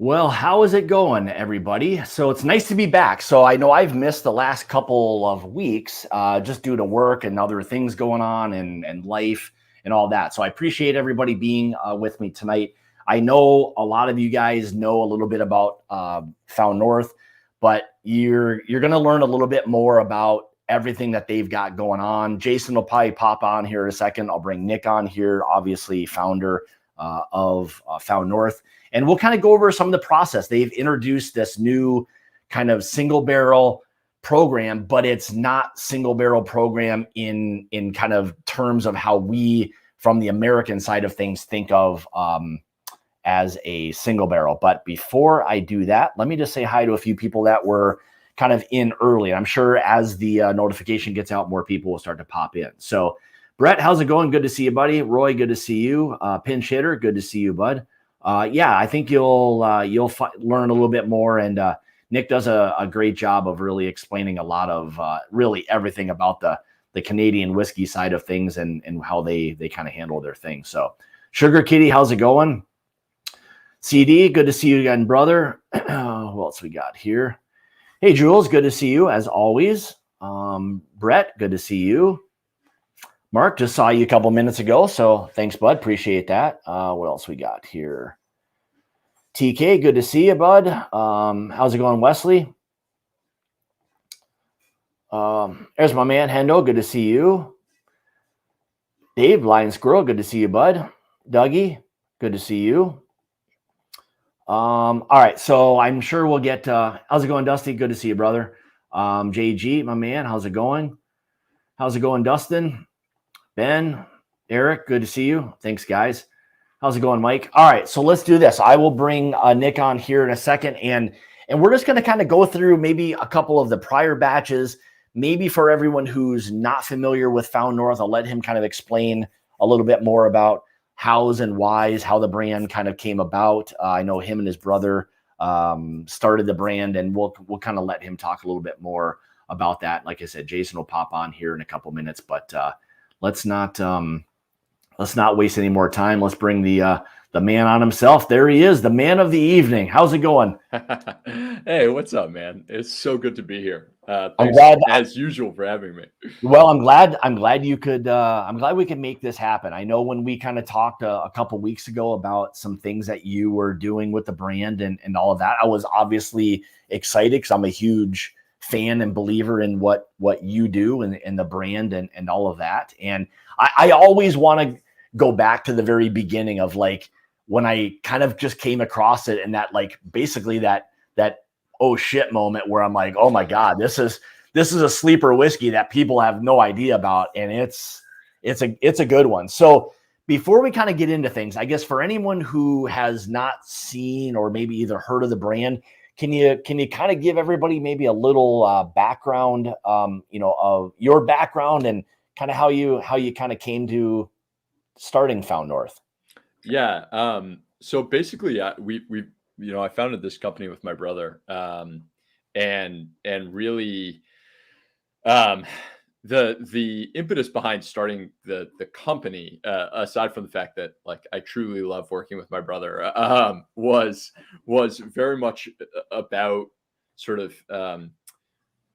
Well, how is it going, everybody? So it's nice to be back. So I know I've missed the last couple of weeks just due to work and other things going on and life and all that. So I appreciate everybody being with me tonight. I know a lot of you guys know a little bit about Found North, but you're going to learn a little bit more about everything that they've got going on. Jason will probably pop on here in a second. I'll bring Nick on here, obviously founder of Found North. And we'll kind of go over some of the process. They've introduced this new kind of single barrel program, but it's not single barrel program in kind of terms of how we, from the American side of things, think of as a single barrel. But before I do that, let me just say hi to a few people that were kind of in early. I'm sure as the notification gets out, more people will start to pop in. So Brett, how's it going? Good to see you, buddy. Roy, good to see you. Pinch hitter, good to see you, bud. Yeah, I think you'll learn a little bit more. And Nick does a great job of really explaining a lot of really everything about the Canadian whiskey side of things and how they kind of handle their thing. So Sugar Kitty, how's it going? CD, good to see you again, brother. What else we got here? Hey, Jules, good to see you as always. Brett, good to see you. Mark, just saw you a couple minutes ago, so thanks, bud. Appreciate that. What else we got here? TK, good to see you, bud. How's it going, Wesley? There's my man, Hendo. Good to see you. Dave, Lion Squirrel, good to see you, bud. Dougie, good to see you. All right, so I'm sure we'll get how's it going, Dusty? Good to see you, brother. JG, my man, how's it going? How's it going, Dustin? Ben, Eric, good to see you. Thanks, guys. How's it going, Mike? All right, so let's do this. I will bring Nick on here in a second, and we're just going to kind of go through maybe a couple of the prior batches. Maybe for everyone who's not familiar with Found North, I'll let him kind of explain a little bit more about hows and whys, how the brand kind of came about. I know him and his brother started the brand, and we'll kind of let him talk a little bit more about that. Like I said, Jason will pop on here in a couple minutes, but let's not waste any more time. Let's bring the man on himself. There he is, the man of the evening. How's it going? Hey, what's up, man? It's so good to be here. I'm Thanks glad, as usual for having me. well, I'm glad you could. I'm glad we can make this happen. I know when we kind of talked a couple weeks ago about some things that you were doing with the brand and all of that, I was obviously excited because I'm a huge fan and believer in what you do and the brand and all of that. And I always want to go back to the very beginning of like when I kind of just came across it and that like basically that oh shit moment where I'm like, oh my God, this is a sleeper whiskey that people have no idea about. And it's a good one. So before we kind of get into things, I guess for anyone who has not seen or maybe either heard of the brand, can you kind of give everybody maybe a little background, of your background and kind of how you kind of came to starting Found North? Yeah. So basically, we I founded this company with my brother, and really, um, the impetus behind starting the company, aside from the fact that like I truly love working with my brother, was very much about sort of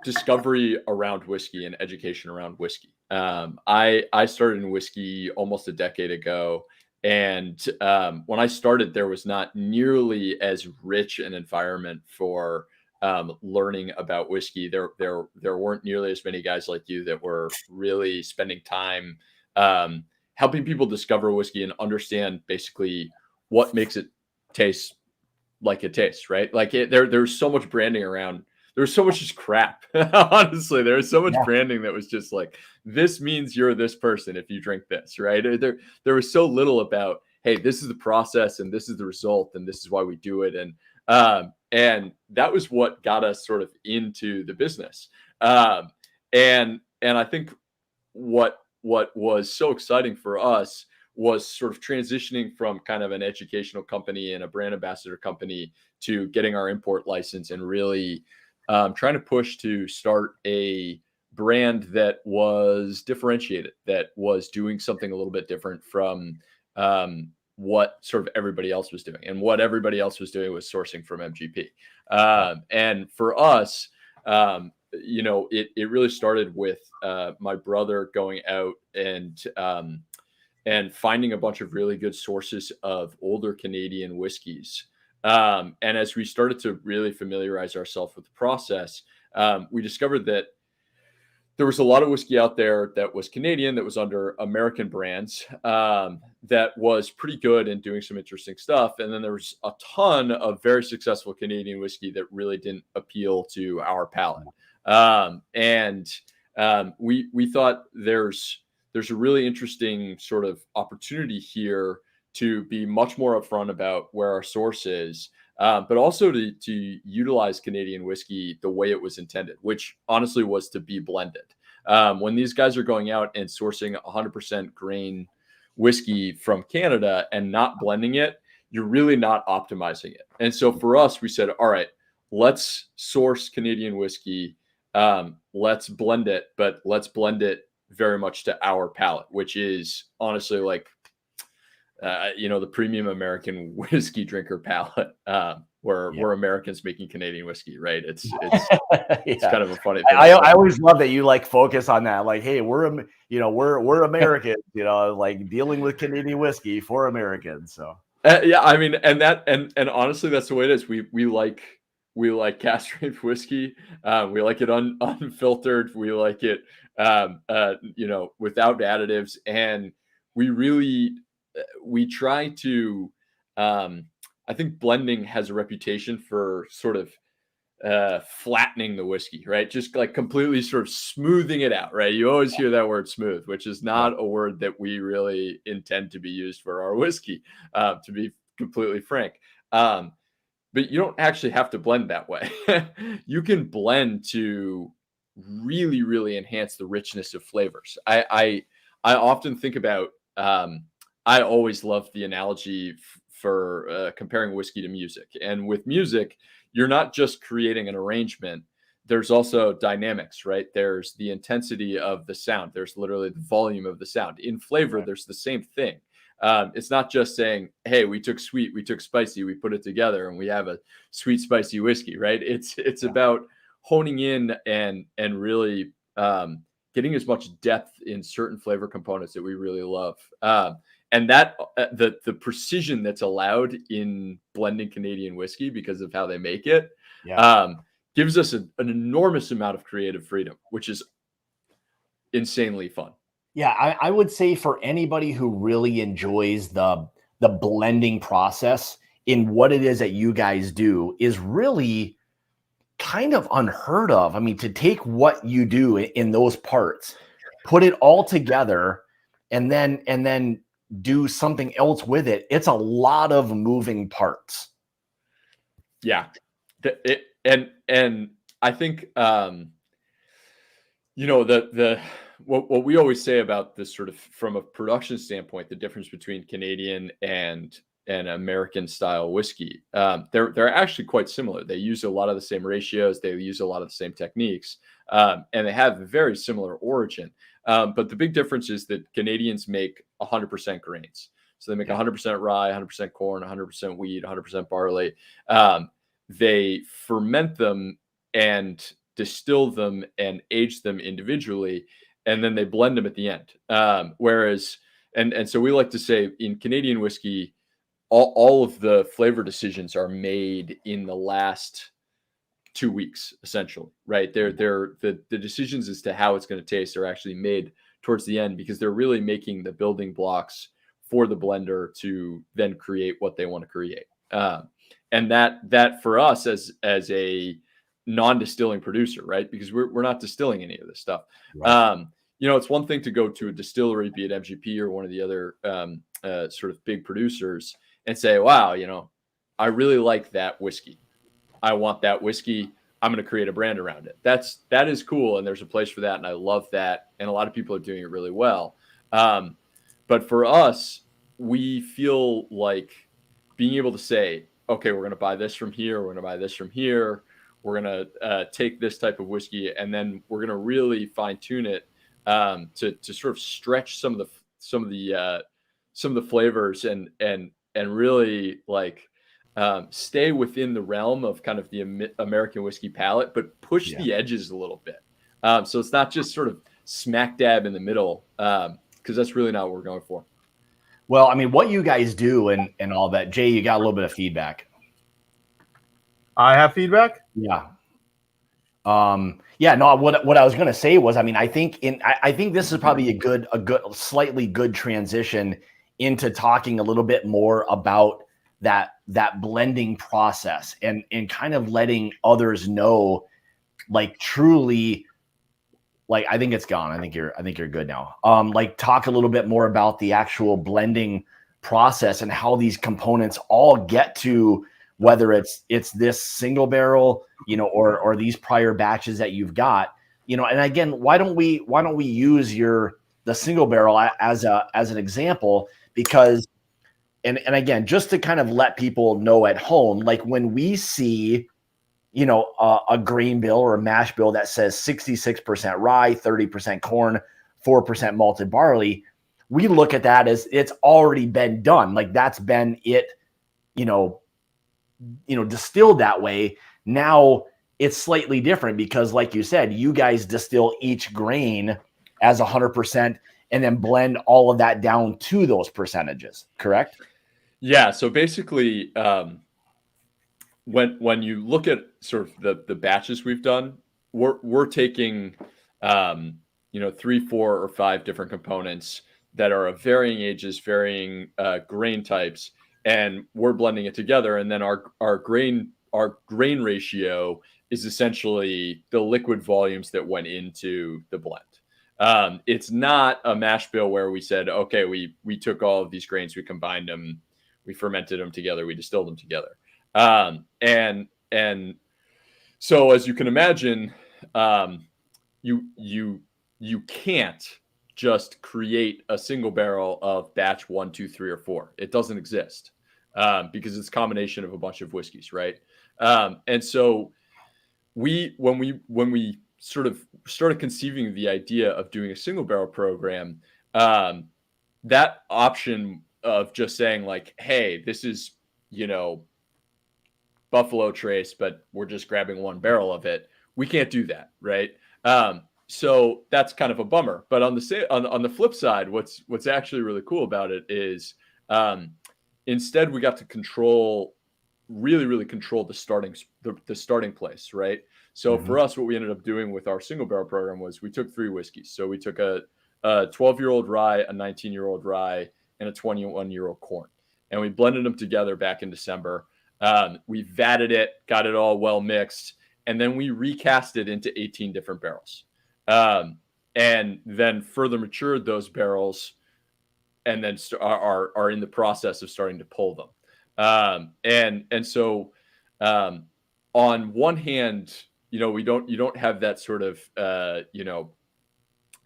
discovery around whiskey and education around whiskey. I started in whiskey almost a decade ago, and when I started, there was not nearly as rich an environment for learning about whiskey. There weren't nearly as many guys like you that were really spending time helping people discover whiskey and understand basically what makes it taste like it tastes, right? Like there's so much branding around. There's so much just crap. Honestly, there was so much branding that was just like, this means you're this person if you drink this, right? There was so little about, hey, this is the process and this is the result and this is why we do it. And that was what got us sort of into the business. And I think what was so exciting for us was sort of transitioning from kind of an educational company and a brand ambassador company to getting our import license and really trying to push to start a brand that was differentiated, that was doing something a little bit different from what sort of everybody else was doing, and what everybody else was doing was sourcing from MGP. And for us, it really started with my brother going out and finding a bunch of really good sources of older Canadian whiskeys. And as we started to really familiarize ourselves with the process, we discovered that there was a lot of whiskey out there that was Canadian, that was under American brands, that was pretty good and doing some interesting stuff. And then there was a ton of very successful Canadian whiskey that really didn't appeal to our palate. We thought there's a really interesting sort of opportunity here to be much more upfront about where our source is, but also to utilize Canadian whiskey the way it was intended, which honestly was to be blended. When these guys are going out and sourcing 100% grain whiskey from Canada and not blending it, you're really not optimizing it. And so for us, we said, all right, let's source Canadian whiskey. Let's blend it, but let's blend it very much to our palate, which is honestly like, the premium American whiskey drinker palate, where we're Americans making Canadian whiskey, right? It's kind of a funny thing. I always love that you like focus on that. Like, hey, we're Americans, like dealing with Canadian whiskey for Americans. So I mean, and honestly, that's the way it is. We like cask-strength whiskey. We like it unfiltered. We like it, without additives, and we try to, I think blending has a reputation for sort of flattening the whiskey, right? Just like completely sort of smoothing it out, right? You always hear that word smooth, which is not a word that we really intend to be used for our whiskey, to be completely frank. But you don't actually have to blend that way. You can blend to really, really enhance the richness of flavors. I often think about, I always love the analogy for comparing whiskey to music. And with music, you're not just creating an arrangement. There's also dynamics, right? There's the intensity of the sound. There's literally the volume of the sound. In flavor, there's the same thing. It's not just saying, hey, we took sweet, we took spicy, we put it together and we have a sweet, spicy whiskey, right? It's about honing in and really getting as much depth in certain flavor components that we really love. And that the precision that's allowed in blending Canadian whiskey because of how they make it, gives us an enormous amount of creative freedom, which is insanely fun. Yeah, I would say for anybody who really enjoys the blending process in what it is that you guys do is really kind of unheard of. I mean, to take what you do in those parts, put it all together, and then do something else with it. It's a lot of moving parts. Yeah. And I think, what we always say about this sort of from a production standpoint, the difference between Canadian and American style whiskey, they're actually quite similar. They use a lot of the same ratios. They use a lot of the same techniques, and they have a very similar origin. But the big difference is that Canadians make 100% grains. So they make 100% rye, 100% corn, 100% wheat, 100% barley. They ferment them and distill them and age them individually, and then they blend them at the end. Whereas, and so we like to say in Canadian whiskey, all of the flavor decisions are made in the last 2 weeks, essentially, right? The decisions as to how it's going to taste are actually made towards the end because they're really making the building blocks for the blender to then create what they want to create. And that for us as a non-distilling producer, right? Because we're not distilling any of this stuff. Right. It's one thing to go to a distillery, be it MGP or one of the other sort of big producers, and say, wow, I really like that whiskey. I want that whiskey. I'm going to create a brand around it. That is cool. And there's a place for that. And I love that. And a lot of people are doing it really well. But for us, we feel like being able to say, okay, we're going to buy this from here. We're going to buy this from here. We're going to take this type of whiskey, and then we're going to really fine tune it to sort of stretch some of the flavors and and really like stay within the realm of kind of the American whiskey palate, but push Yeah. the edges a little bit. So it's not just sort of smack dab in the middle, because that's really not what we're going for. Well, I mean, what you guys do and all that, Jay, you got a little bit of feedback. I have feedback. Yeah. Yeah, no, what I was going to say was, I mean, I think this is probably a slightly good transition into talking a little bit more about that blending process and kind of letting others know, like, truly, like, I think it's gone. I think you're good now. Like, talk a little bit more about the actual blending process and how these components all get to, whether it's this single barrel, or these prior batches that you've got, and again, why don't we use the single barrel as an example? Because, and again, just to kind of let people know at home, like, when we see, a grain bill or a mash bill that says 66% rye, 30% corn, 4% malted barley, we look at that as it's already been done. Like, that's been it, distilled that way. Now it's slightly different because, like you said, you guys distill each grain as 100% and then blend all of that down to those percentages, correct? Yeah. So basically, when you look at sort of the batches we've done, we're taking 3, 4, or 5 different components that are of varying ages, varying grain types, and we're blending it together. And then our grain ratio is essentially the liquid volumes that went into the blend. It's not a mash bill where we said, okay, we took all of these grains, we combined them, we fermented them together, we distilled them together. And so, as you can imagine, you can't just create a single barrel of batch 1, 2, 3, or 4. It doesn't exist, because it's a combination of a bunch of whiskeys, right? And so when we sort of started conceiving the idea of doing a single barrel program, that option of just saying, like, hey, this is, Buffalo Trace, but we're just grabbing one barrel of it, we can't do that, right? So that's kind of a bummer. But on the flip side, what's actually really cool about it is, instead we got to really control the starting place, right? So for us, what we ended up doing with our single barrel program was we took 3 whiskeys. So we took a 12-year-old rye, a 19-year-old rye, and a 21-year-old corn, and we blended them together back in December. We vatted it, got it all well mixed, and then we recast it into 18 different barrels, and then further matured those barrels, and then are in the process of starting to pull them. And so, on one hand, you don't have that sort of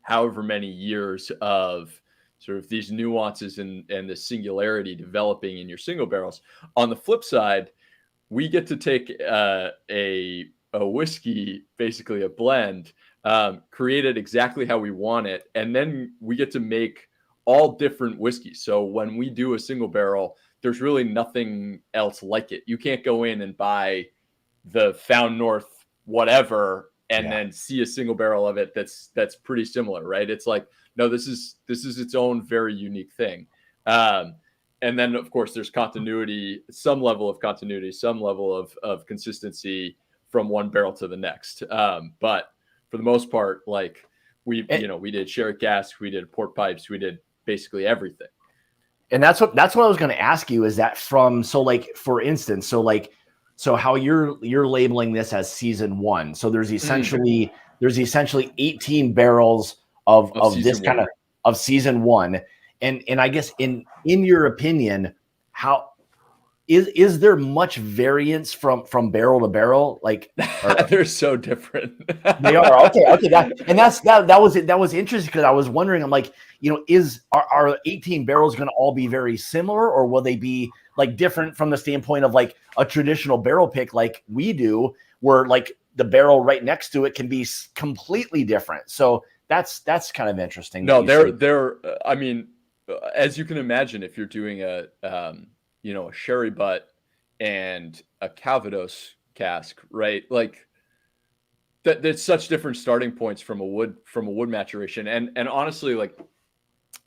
however many years of sort of these nuances and the singularity developing in your single barrels. On the flip side, we get to take a whiskey, basically a blend, create it exactly how we want it, and then we get to make all different whiskeys. So when we do a single barrel, there's really nothing else like it. You can't go in and buy the Found North whatever and then see a single barrel of it that's pretty similar, right? It's like, no, this is its own very unique thing. And then, of course, there's continuity, some level of continuity, some level of consistency from one barrel to the next. But for the most part, like, we did sherry casks, we did port pipes, we did basically everything. And that's what I was going to ask you, is that for instance, so how you're labeling this as season 1. So there's essentially 18 barrels of this kind of season 1. And I guess in your opinion, how is there much variance from barrel to barrel? Like, they're so different. They are. Okay. That was interesting, because I was wondering, I'm like, are 18 barrels going to all be very similar, or will they be like different from the standpoint of like a traditional barrel pick like we do, where like the barrel right next to it can be completely different? So that's kind of interesting. No, they're I mean, as you can imagine, if you're doing a sherry butt and a Calvados cask, right? Like that's such different starting points from a wood maturation. And honestly, like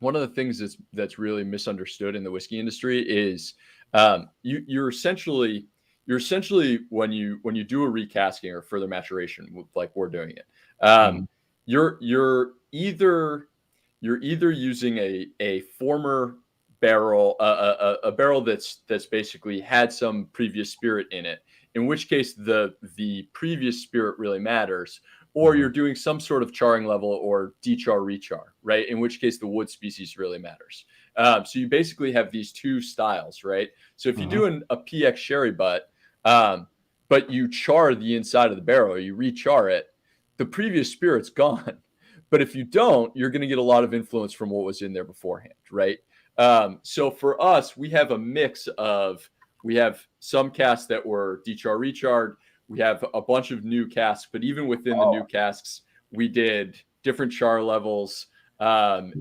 one of the things that's really misunderstood in the whiskey industry is you're essentially when you do a recasking or further maturation, like we're doing it, you're either using a former barrel, a barrel that's basically had some previous spirit in it, in which case the previous spirit really matters, or you're doing some sort of charring level or dechar rechar, right? In which case the wood species really matters. So you basically have these two styles, right? So if you're doing a PX sherry butt, but you char the inside of the barrel or you rechar it, the previous spirit's gone. But if you don't, you're going to get a lot of influence from what was in there beforehand, right? So for us, we have a mix of, we have some casks that were dechar recharred. We have a bunch of new casks, but even within the new casks, we did different char levels. And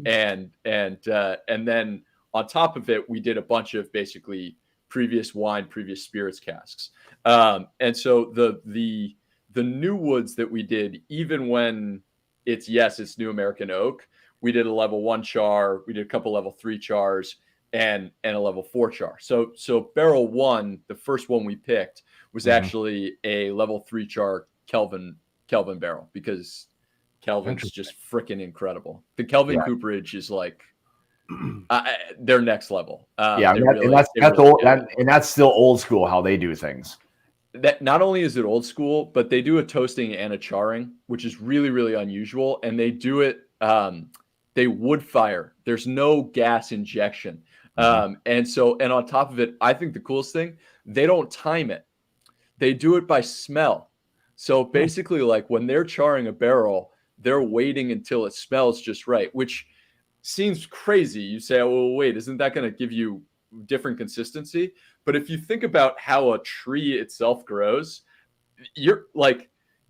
then on top of it, we did a bunch of basically previous wine, previous spirits casks. And so the new woods that we did, even when it's new American oak, we did a level 1 char, we did a couple level 3 chars, and a level 4 char. So barrel 1, the first one we picked, was actually a level 3 char Kelvin barrel, because Kelvin's just freaking incredible. The Kelvin cooperage is like they're next level. That's still old school how they do things. That not only is it old school, but they do a toasting and a charring, which is really, really unusual. And they do it, they wood fire. There's no gas injection. And on top of it, I think the coolest thing, they don't time it. They do it by smell. So basically, like when they're charring a barrel, they're waiting until it smells just right, which seems crazy. You say, oh, well, wait, isn't that going to give you different consistency? But if you think about how a tree itself grows, you're like,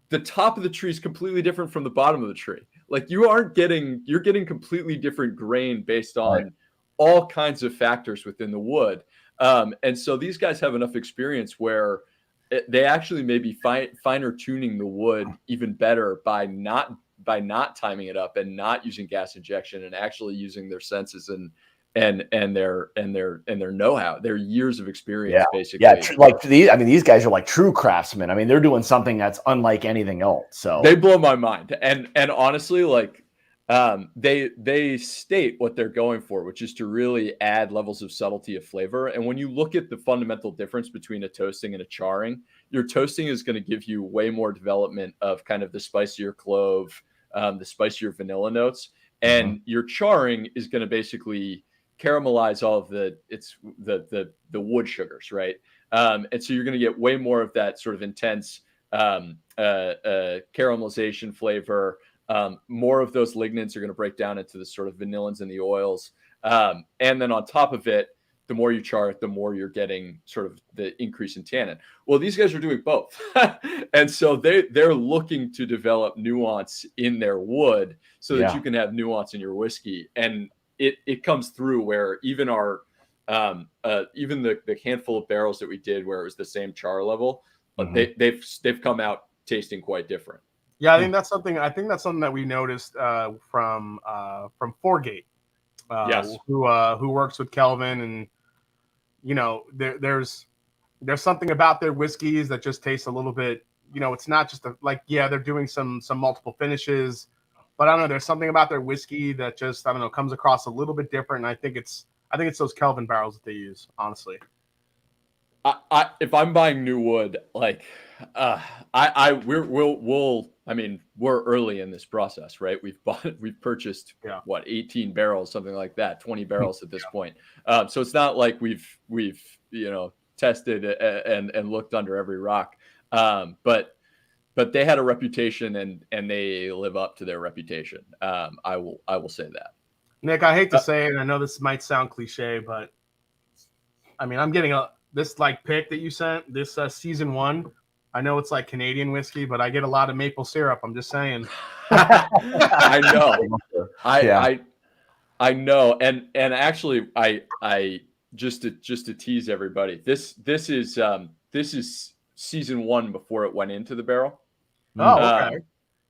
the top of the tree is completely different from the bottom of the tree. Like you're getting completely different grain based on all kinds of factors within the wood. And so these guys have enough experience where they actually may be finer tuning the wood even better by not timing it up and not using gas injection, and actually using their senses and their know-how, their years of experience, basically. Yeah, these guys are like true craftsmen. I mean, they're doing something that's unlike anything else. So they blow my mind. And honestly, like they state what they're going for, which is to really add levels of subtlety of flavor. And when you look at the fundamental difference between a toasting and a charring, your toasting is going to give you way more development of kind of the spicier clove, the spicier vanilla notes, and your charring is going to basically caramelize all of the wood sugars, right? And so you're going to get way more of that sort of intense caramelization flavor. More of those lignans are going to break down into the sort of vanillins and the oils. And then on top of it, the more you char it, the more you're getting sort of the increase in tannin. Well, these guys are doing both. And so they're looking to develop nuance in their wood so that you can have nuance in your whiskey. And it comes through where even our even the handful of barrels that we did where it was the same char level, they've come out tasting quite different. Yeah, I think that's something that we noticed from Foregate, who works with Kelvin, and there's something about their whiskeys that just tastes a little bit. It's not just they're doing some multiple finishes, but I don't know. There's something about their whiskey that just comes across a little bit different. And I think it's those Kelvin barrels that they use. Honestly, if I'm buying new wood, like we're early in this process, right? We've purchased 18 barrels, something like that, 20 barrels at this point. So it's not like we've tested and looked under every rock. But they had a reputation and they live up to their reputation. I will say that. Nick, I hate to say it, and I know this might sound cliche, but I mean, I'm getting this pick that you sent, this season 1. I know it's like Canadian whiskey, but I get a lot of maple syrup. I'm just saying. I know. I know. And actually, I just to tease everybody, this is season 1 before it went into the barrel. Oh, okay.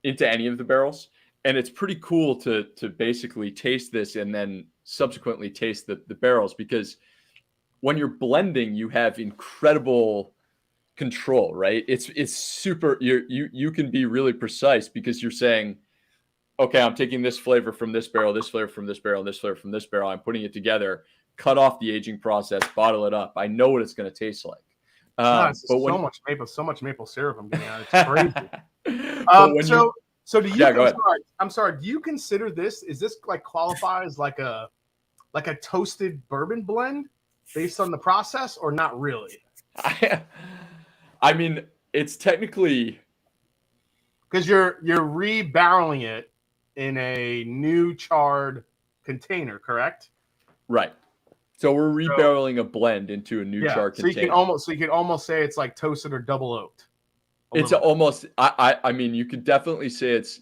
Into any of the barrels. And it's pretty cool to basically taste this and then subsequently taste the barrels, because when you're blending, you have incredible control, right? It's super, you can be really precise because you're saying, okay, I'm taking this flavor from this barrel, this flavor from this barrel, this flavor from this barrel. I'm putting it together, cut off the aging process, bottle it up. I know what it's going to taste like. But so much maple syrup I'm getting out. It's crazy. So do you? Yeah, I'm sorry. Do you consider this? Is this like qualify as like a toasted bourbon blend based on the process, or not really? I mean, it's technically, because you're rebarreling it in a new charred container, correct? Right. So we're rebarreling a blend into a new char container. You can almost say it's like toasted or double oaked. It's almost. I mean, you could definitely say it's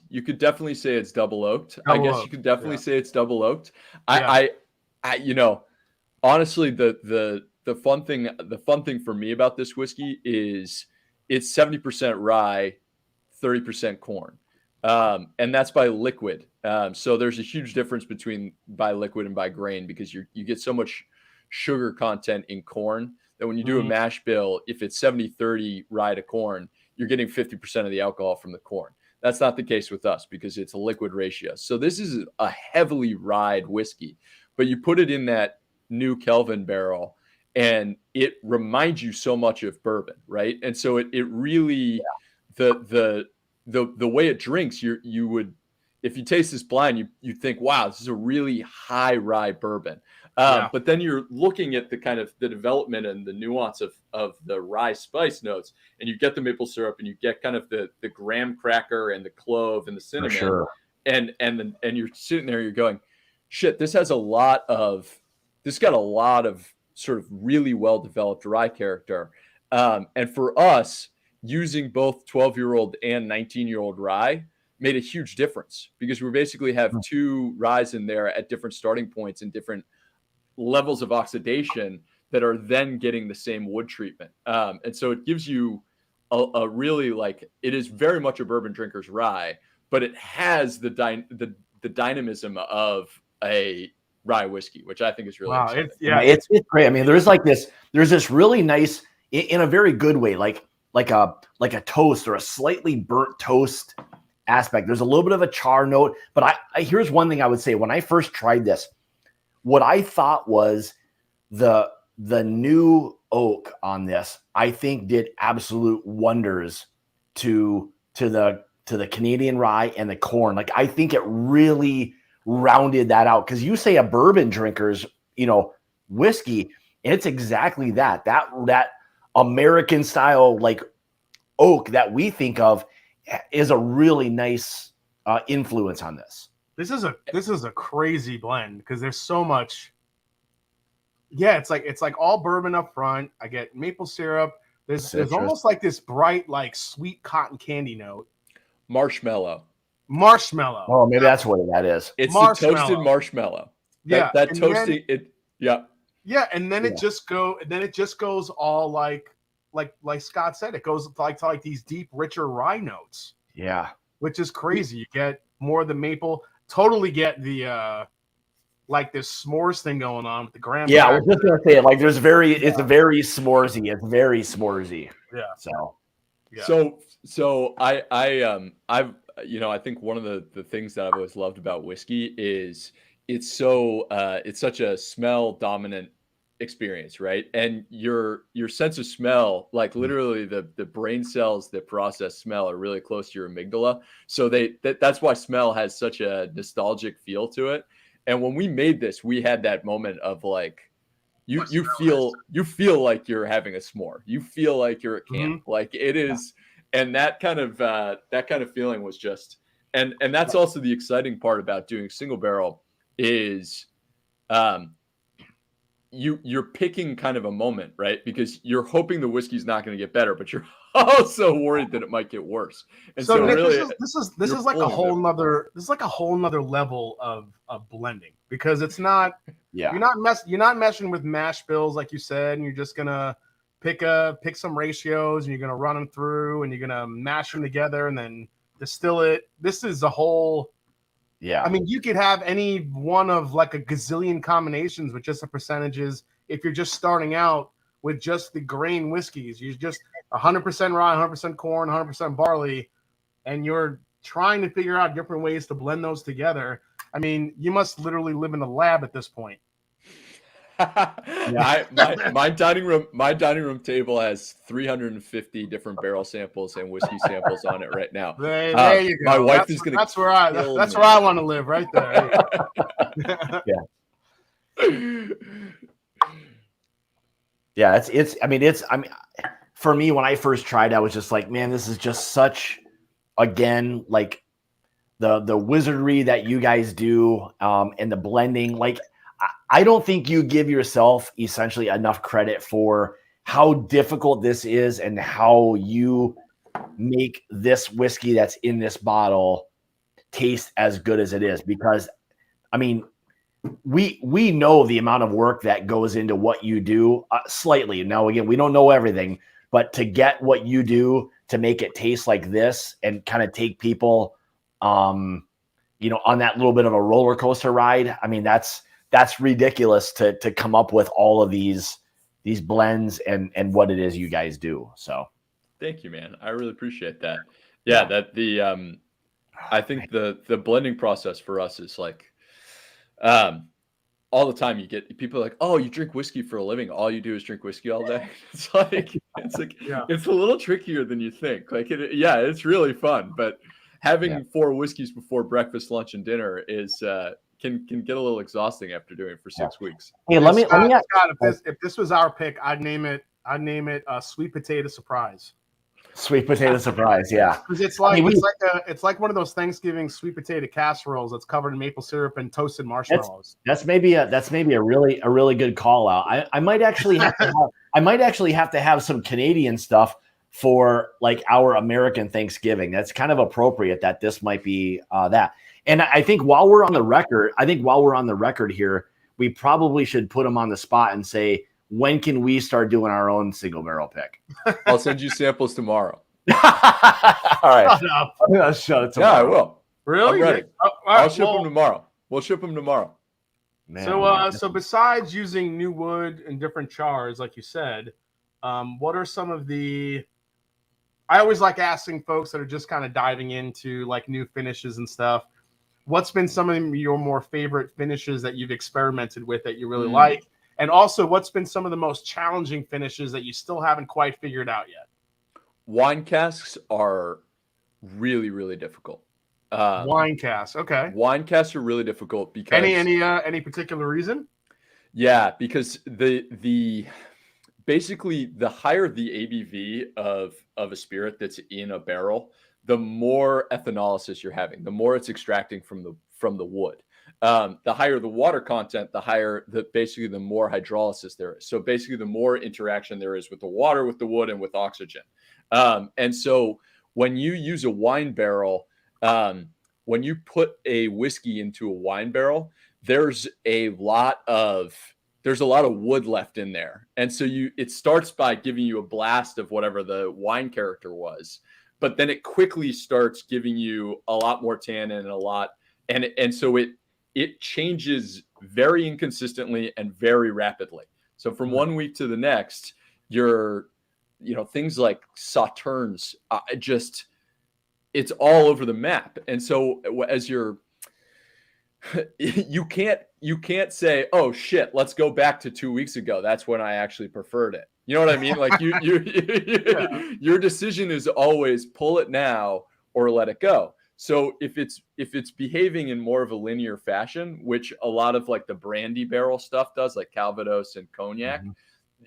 double oaked. I guess you could definitely say it's double oaked. I you know, honestly, the fun thing for me about this whiskey is it's 70% rye, 30% corn. And that's by liquid. So there's a huge difference between by liquid and by grain, because you get so much sugar content in corn that when you do a mash bill, if it's 70-30 rye to corn, you're getting 50% of the alcohol from the corn. That's not the case with us because it's a liquid ratio. So this is a heavily rye whiskey, but you put it in that new Kelvin barrel and it reminds you so much of bourbon, right? And so it really, the way it drinks, you would, if you taste this blind, you think, wow, this is a really high rye bourbon. But then you're looking at the kind of the development and the nuance of the rye spice notes, and you get the maple syrup, and you get kind of the graham cracker and the clove and the cinnamon. For sure. And you're sitting there, you're going, shit, this got a lot of sort of really well developed rye character. And for us, using both 12-year-old and 19-year-old rye made a huge difference, because we basically have two ryes in there at different starting points and different levels of oxidation that are then getting the same wood treatment. And so it gives you a really, like, it is very much a bourbon drinker's rye, but it has the dynamism of a rye whiskey, which I think is really exciting. It's great. I mean, there's this really nice, in a very good way, like a toast or a slightly burnt toast aspect. There's a little bit of a char note, but here's one thing I would say. When I first tried this, what I thought was the new oak on this, I think did absolute wonders to the Canadian rye and the corn. Like, I think it really rounded that out, because you say a bourbon drinker's, whiskey, and it's exactly that American style, like, oak that we think of is a really nice influence on this. This is a crazy blend, because there's so much. Yeah, it's like all bourbon up front. I get maple syrup. There's almost like this bright, like, sweet cotton candy note. Marshmallow. Oh, maybe that's what that is. It's the toasted marshmallow. That toasting it. Yeah. Yeah, and then it just goes all like Scott said, it goes to like these deep, richer rye notes. Yeah. Which is crazy. You get more of the maple. Totally get the like this s'mores thing going on with the graham. Yeah, I was just gonna say, like, it's very s'moresy. It's very s'moresy. Yeah. So I think one of the things that I've always loved about whiskey is it's such a smell dominant experience, right? And your sense of smell, like, literally the brain cells that process smell are really close to your amygdala. So that's why smell has such a nostalgic feel to it. And when we made this, we had that moment of, like, you feel like you're having a s'more. You feel like you're at camp. Like, it is. And that kind of feeling was just, and that's also the exciting part about doing single barrel is, you're picking kind of a moment, right? Because you're hoping the whiskey's not going to get better, but you're also worried that it might get worse. And So so Nick, really, this is like a whole nother level of blending, because it's not Yeah. you're not meshing with mash bills like you said, and you're just gonna pick some ratios and you're gonna run them through and you're gonna mash them together and then distill it. This is a whole. Yeah. I mean, you could have any one of like a gazillion combinations with just the percentages. If you're just starting out with just the grain whiskeys, you just 100% rye, 100% corn, 100% barley, and you're trying to figure out different ways to blend those together. I mean, you must literally live in a lab at this point. my dining room table has 350 different barrel samples and whiskey samples on it right now. There you go. My wife is going to. That's where I want to live, right there. Yeah, I mean, for me, when I first tried, I was just like, man, this is just such, again, like the wizardry that you guys do, and the blending. Like, I don't think you give yourself essentially enough credit for how difficult this is and how you make this whiskey that's in this bottle taste as good as it is. Because, I mean, we know the amount of work that goes into what you do, slightly. Now, again, we don't know everything, but to get what you do to make it taste like this and kind of take people, on that little bit of a roller coaster ride. I mean, that's ridiculous to come up with all of these blends and what it is you guys do. So thank you, man. I really appreciate that. Yeah, that I think the blending process for us is like, all the time you get people like, oh, you drink whiskey for a living. All you do is drink whiskey all day. It's like it's a little trickier than you think. Like, it's really fun, but having 4 whiskeys before breakfast, lunch, and dinner is can get a little exhausting after doing it for 6 weeks. Hey, let me ask, Scott, if this was our pick, I'd name it sweet potato surprise. Sweet potato surprise, yeah. Because it's like one of those Thanksgiving sweet potato casseroles that's covered in maple syrup and toasted marshmallows. That's maybe a really good call out. I might actually have to have some Canadian stuff for like our American Thanksgiving. That's kind of appropriate that this might be that. And I think while we're on the record here, we probably should put them on the spot and say, when can we start doing our own single barrel pick? I'll send you samples tomorrow. All right. Shut it tomorrow. Yeah, I will. Really? I'm ready. I'll ship them tomorrow. We'll ship them tomorrow. Man, so besides using new wood and different chars, like you said, what are some of the? I always like asking folks that are just kind of diving into like new finishes and stuff. What's been some of your more favorite finishes that you've experimented with that you really like? And also, what's been some of the most challenging finishes that you still haven't quite figured out yet? Wine casks are really, really difficult. Wine casks, okay. Wine casks are really difficult because any particular reason? Yeah, because basically the higher the ABV of a spirit that's in a barrel, the more ethanolysis you're having, the more it's extracting from the wood. The higher the water content, basically the more hydrolysis there is. So basically the more interaction there is with the water, with the wood, and with oxygen. And so when you use a wine barrel, when you put a whiskey into a wine barrel, there's a lot of wood left in there. And so it starts by giving you a blast of whatever the wine character was, but then it quickly starts giving you a lot more tannin and so it changes very inconsistently and very rapidly. So from 1 week to the next, things like sauternes, it's all over the map. And so as you can't say, oh shit, let's go back to 2 weeks ago. That's when I actually preferred it. You know what I mean? Like your decision is always pull it now or let it go. So if it's behaving in more of a linear fashion, which a lot of like the brandy barrel stuff does, like Calvados and cognac,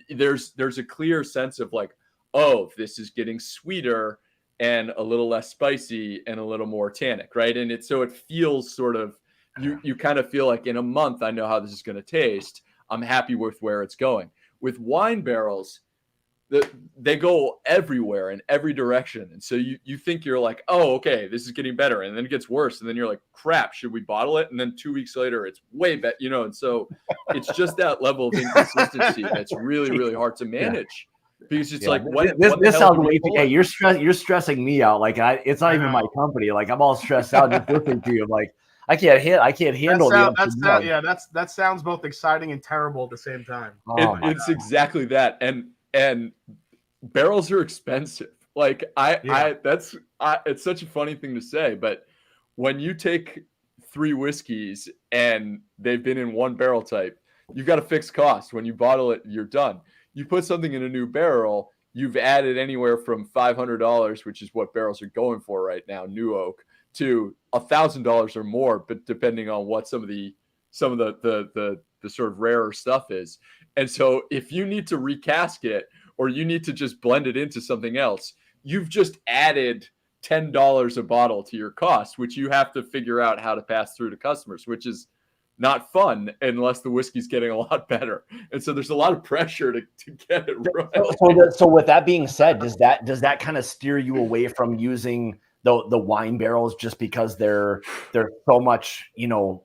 there's a clear sense of like, oh, this is getting sweeter and a little less spicy and a little more tannic, right? And it feels sort of, you kind of feel like in a month, I know how this is going to taste. I'm happy with where it's going. With wine barrels, they go everywhere in every direction. And so you think you're like, oh, okay, this is getting better. And then it gets worse. And then you're like, crap, should we bottle it? And then 2 weeks later, it's way better, and so it's just that level of inconsistency that's really, really hard to manage. Because it's like, this sounds way too. Hey, you're stressing me out. Like it's not even my company. Like I'm all stressed out just listening to you. Like I can't handle that sounds both exciting and terrible at the same time. It's exactly that. And barrels are expensive. Like it's such a funny thing to say, but when you take 3 whiskeys and they've been in one barrel type, you've got a fixed cost. When you bottle it, you're done. You put something in a new barrel, you've added anywhere from $500, which is what barrels are going for right now, new oak, to $1,000 or more, but depending on what some of the sort of rarer stuff is. And so if you need to recask it or you need to just blend it into something else, you've just added $10 a bottle to your cost, which you have to figure out how to pass through to customers, which is not fun unless the whiskey's getting a lot better. And so there's a lot of pressure to get it right. So with that being said, does that kind of steer you away from using the wine barrels just because there's so much,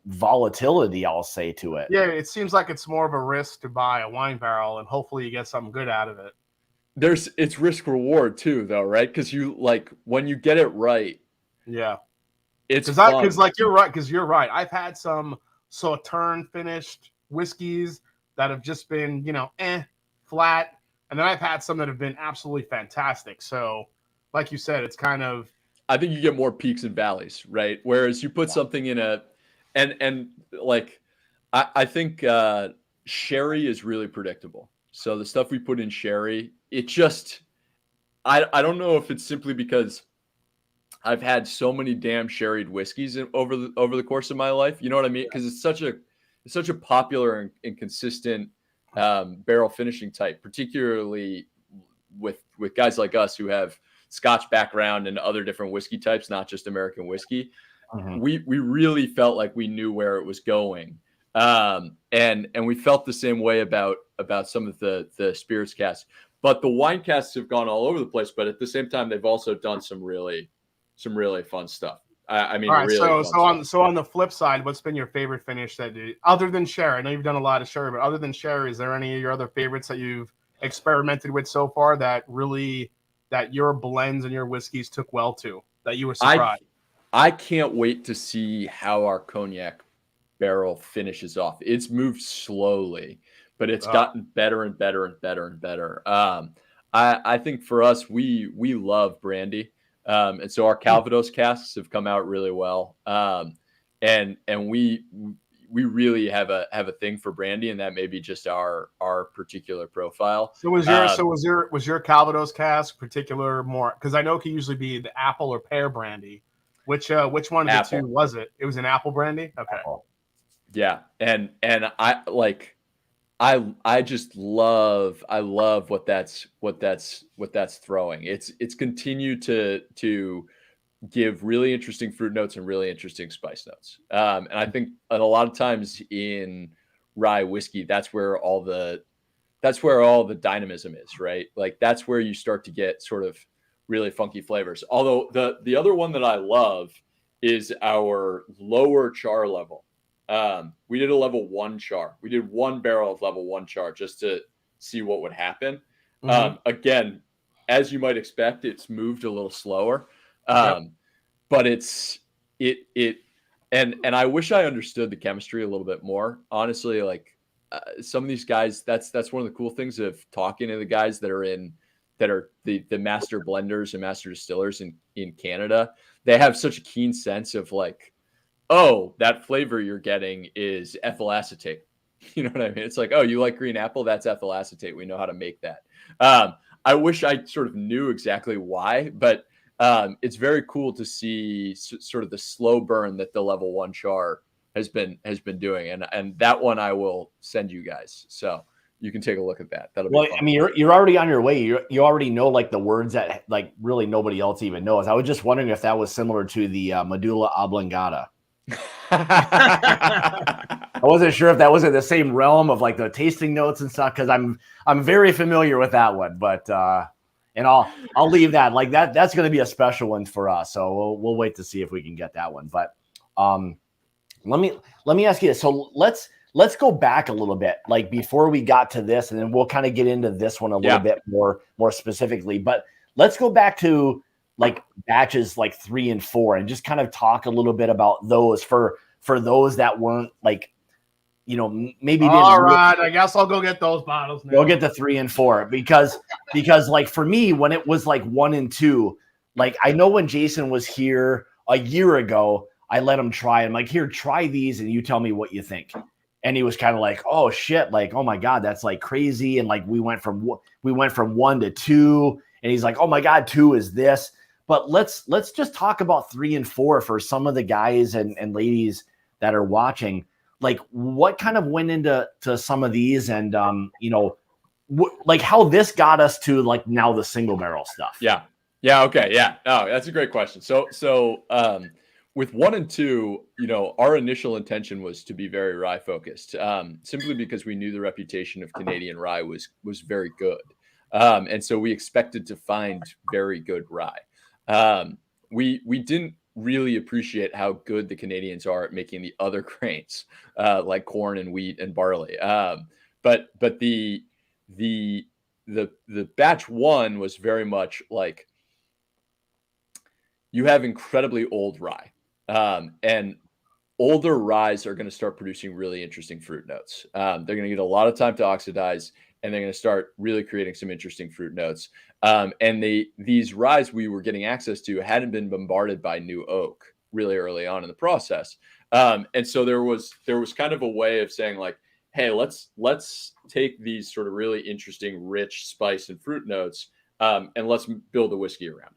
volatility, I'll say, to it? Yeah, it seems like it's more of a risk to buy a wine barrel and hopefully you get something good out of it. It's risk reward too, though, right? Because when you get it right. Yeah. It's you're right. I've had some Sauterne finished whiskeys that have just been, flat. And then I've had some that have been absolutely fantastic. So like you said, it's kind of, I think you get more peaks and valleys, right? Whereas you put something in I think sherry is really predictable. So the stuff we put in sherry, it just, I don't know if it's simply because I've had so many damn sherried whiskeys over the course of my life. You know what I mean? Because it's such a popular and consistent barrel finishing type, particularly with guys like us who have Scotch background and other different whiskey types, not just American whiskey. Mm-hmm. We really felt like we knew where it was going, and we felt the same way about some of the spirits casks. But the wine casks have gone all over the place. But at the same time, they've also done some really fun stuff. I mean, all right, really so on the flip side, what's been your favorite finish other than sherry? I know you've done a lot of sherry, but other than sherry, is there any of your other favorites that you've experimented with so far that your blends and your whiskeys took well to, that you were surprised? I can't wait to see how our cognac barrel finishes off. It's moved slowly, but it's gotten better and better and better and better. I think for us, we love brandy. And so our Calvados casks have come out really well. And we really have a thing for brandy, and that may be just our particular profile. So was your Calvados cask particular more, because I know it can usually be the apple or pear brandy. Which one of the two was it? It was an apple brandy? Okay. Apple. Yeah. And I just love what that's throwing. It's continued to give really interesting fruit notes and really interesting spice notes. And I think a lot of times in rye whiskey, that's where all the dynamism is, right? Like that's where you start to get sort of really funky flavors. Although the other one that I love is our lower char level. We did a level 1 char. We did 1 barrel of level 1 char just to see what would happen. Mm-hmm. Again, as you might expect, it's moved a little slower. But and I wish I understood the chemistry a little bit more. Honestly, like some of these guys, that's one of the cool things of talking to the guys that are the master blenders and master distillers in Canada. They have such a keen sense of like, oh, that flavor you're getting is ethyl acetate. You know what I mean? It's like, oh, you like green apple? That's ethyl acetate. We know how to make that. I wish I sort of knew exactly why, but it's very cool to see sort of the slow burn that the level 1 char has been doing. And that one I will send you guys. So you can take a look at that. That'll be fun. I mean, you're already on your way. You already know like the words that like really nobody else even knows. I was just wondering if that was similar to the medulla oblongata. I wasn't sure if that was in the same realm of like the tasting notes and stuff, because I'm very familiar with that one, but and I'll leave that like that. That's going to be a special one for us, so we'll wait to see if we can get that one. But let me ask you this. So let's go back a little bit, like before we got to this, and then we'll kind of get into this one a little bit more specifically. But let's go back to like batches like 3 and 4, and just kind of talk a little bit about those for those that weren't like, you know, maybe didn't. All right, I guess I'll go get those bottles now. Go get the 3 and 4 because like for me, when it was like 1 and 2, like I know when Jason was here a year ago, I let him try. I'm like, here, try these, and you tell me what you think. And he was kind of like, oh shit, like, oh my God, that's like crazy. And like we went from 1 to 2, and he's like, oh my God, 2 is this. But let's just talk about 3 and 4 for some of the guys and ladies that are watching. Like, what kind of went into some of these, and you know, like how this got us to like now the single barrel stuff. Yeah. Okay. Yeah. Oh, that's a great question. So with 1 and 2, you know, our initial intention was to be very rye focused, simply because we knew the reputation of Canadian rye was very good, and so we expected to find very good rye. We didn't really appreciate how good the Canadians are at making the other grains, like corn and wheat and barley. But the batch 1 was very much like, you have incredibly old rye, and older ryes are going to start producing really interesting fruit notes. They're going to get a lot of time to oxidize, and they're going to start really creating some interesting fruit notes. And these ryes we were getting access to hadn't been bombarded by new oak really early on in the process. And so there was kind of a way of saying like, hey, let's take these sort of really interesting, rich spice and fruit notes, and let's build a whiskey around.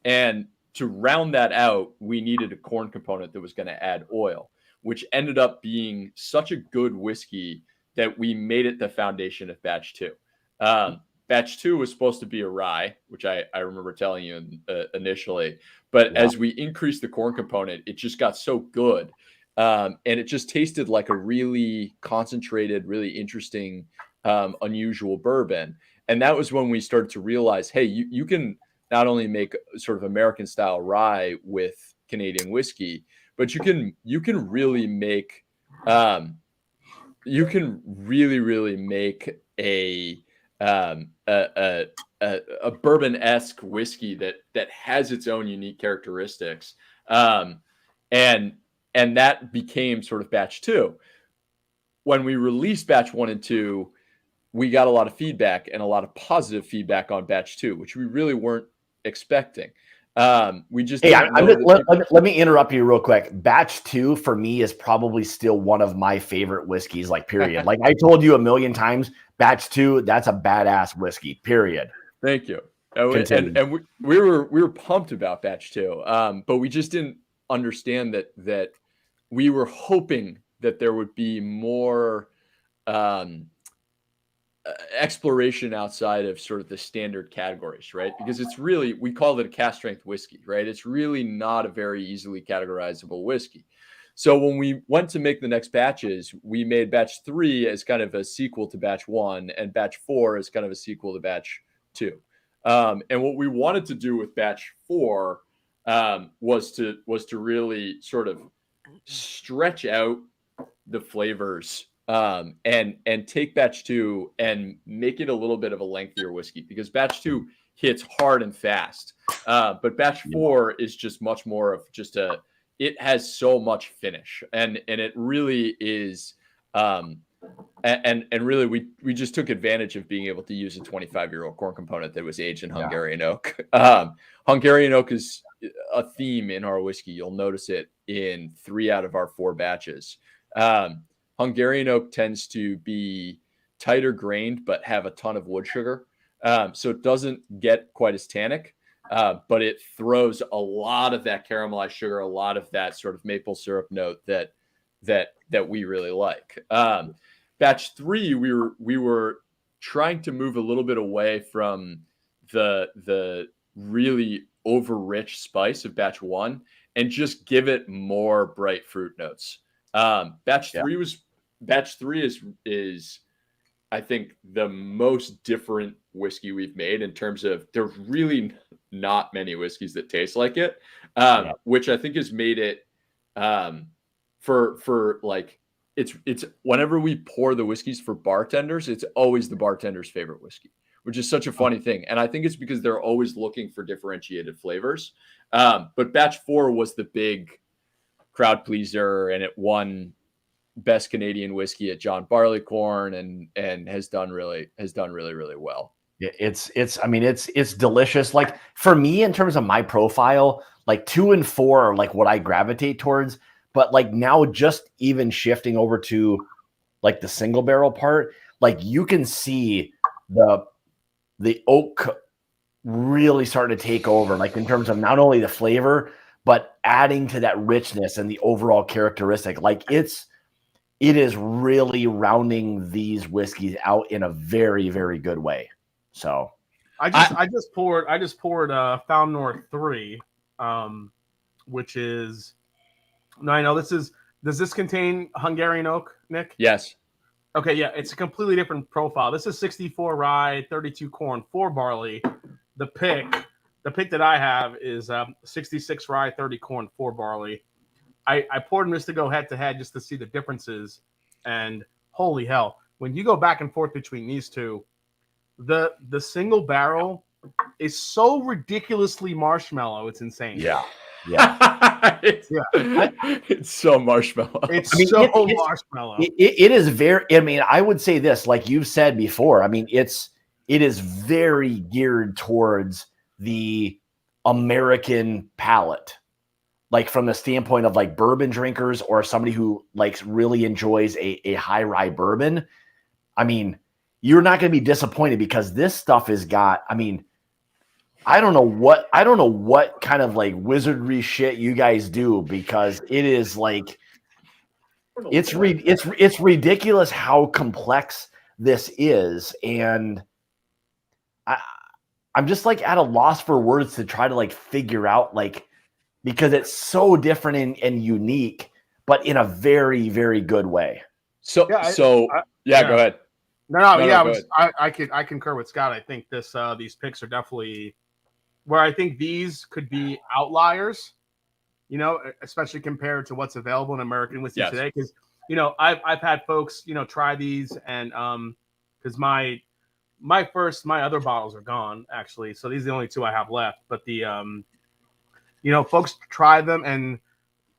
And to round that out, we needed a corn component that was going to add oil, which ended up being such a good whiskey that we made it the foundation of batch 2. Batch 2 was supposed to be a rye, which I remember telling you initially. But as we increased the corn component, it just got so good. And it just tasted like a really concentrated, really interesting, unusual bourbon. And that was when we started to realize, hey, you can not only make sort of American style rye with Canadian whiskey, but you can really make really make a bourbon-esque whiskey that has its own unique characteristics. And that became sort of batch 2. When we released batch 1 and 2, we got a lot of feedback, and a lot of positive feedback on batch 2, which we really weren't expecting. We just let me interrupt you real quick. Batch 2 for me is probably still one of my favorite whiskeys, like period. Like I told you a million times, batch 2, that's a badass whiskey, period. Thank you. And we were pumped about batch 2, but we just didn't understand that we were hoping that there would be more exploration outside of sort of the standard categories, right? Because it's really, we call it a cask strength whiskey, right? It's really not a very easily categorizable whiskey. So when we went to make the next batches, we made batch 3 as kind of a sequel to batch 1, and batch 4 as kind of a sequel to batch 2. And what we wanted to do with batch 4 was to really sort of stretch out the flavors, and take batch 2 and make it a little bit of a lengthier whiskey, because batch 2 hits hard and fast. But batch 4 is just much more of just it has so much finish, and it really is, and really we just took advantage of being able to use a 25-year-old corn component that was aged in Hungarian oak. Hungarian oak is a theme in our whiskey. You'll notice it in 3 out of our 4 batches. Hungarian oak tends to be tighter grained, but have a ton of wood sugar. So it doesn't get quite as tannic, but it throws a lot of that caramelized sugar, a lot of that sort of maple syrup note that we really like. Batch 3, we were trying to move a little bit away from the really over rich spice of batch 1 and just give it more bright fruit notes. Batch three is I think the most different whiskey we've made in terms of there's really not many whiskeys that taste like it, which I think has made it for like it's whenever we pour the whiskeys for bartenders, it's always the bartender's favorite whiskey, which is such a funny thing. And I think it's because they're always looking for differentiated flavors. But batch 4 was the big crowd pleaser, and it won best Canadian whiskey at John Barleycorn, and has done really well. Yeah, it's delicious. Like for me, in terms of my profile, like 2 and 4 are like what I gravitate towards. But like now, just even shifting over to like the single barrel part, like you can see the oak really starting to take over, like in terms of not only the flavor, but adding to that richness and the overall characteristic. Like it is really rounding these whiskeys out in a very, very good way. So I just poured Found North 3, which is, no, I know does this contain Hungarian oak, Nick? Yes. Okay, yeah, it's a completely different profile. This is 64 rye, 32 corn, 4 barley. The pick that I have is 66 rye, 30 corn, 4 barley. I poured them just to go head to head just to see the differences, and holy hell, when you go back and forth between these two, the single barrel is so ridiculously marshmallow, it's insane. Yeah. It's so marshmallow. It's marshmallow. It is very, I mean, I would say this, like you've said before, I mean, it is very geared towards the American palate, like from the standpoint of like bourbon drinkers or somebody who like really enjoys a high rye bourbon. I mean, you're not going to be disappointed because this stuff has got, I mean, I don't know what kind of like wizardry shit you guys do, because it is like, it's ridiculous how complex this is. And I'm just like at a loss for words to try to like figure out, like, because it's so different and unique, but in a very, very good way. Go ahead. I concur with Scott. I think these picks are definitely where I think these could be outliers, you know, especially compared to what's available in American whiskey today. Because, you know, I've had folks, you know, try these, and because my other bottles are gone, actually, so these are the only 2 I have left. But the you know, folks try them, and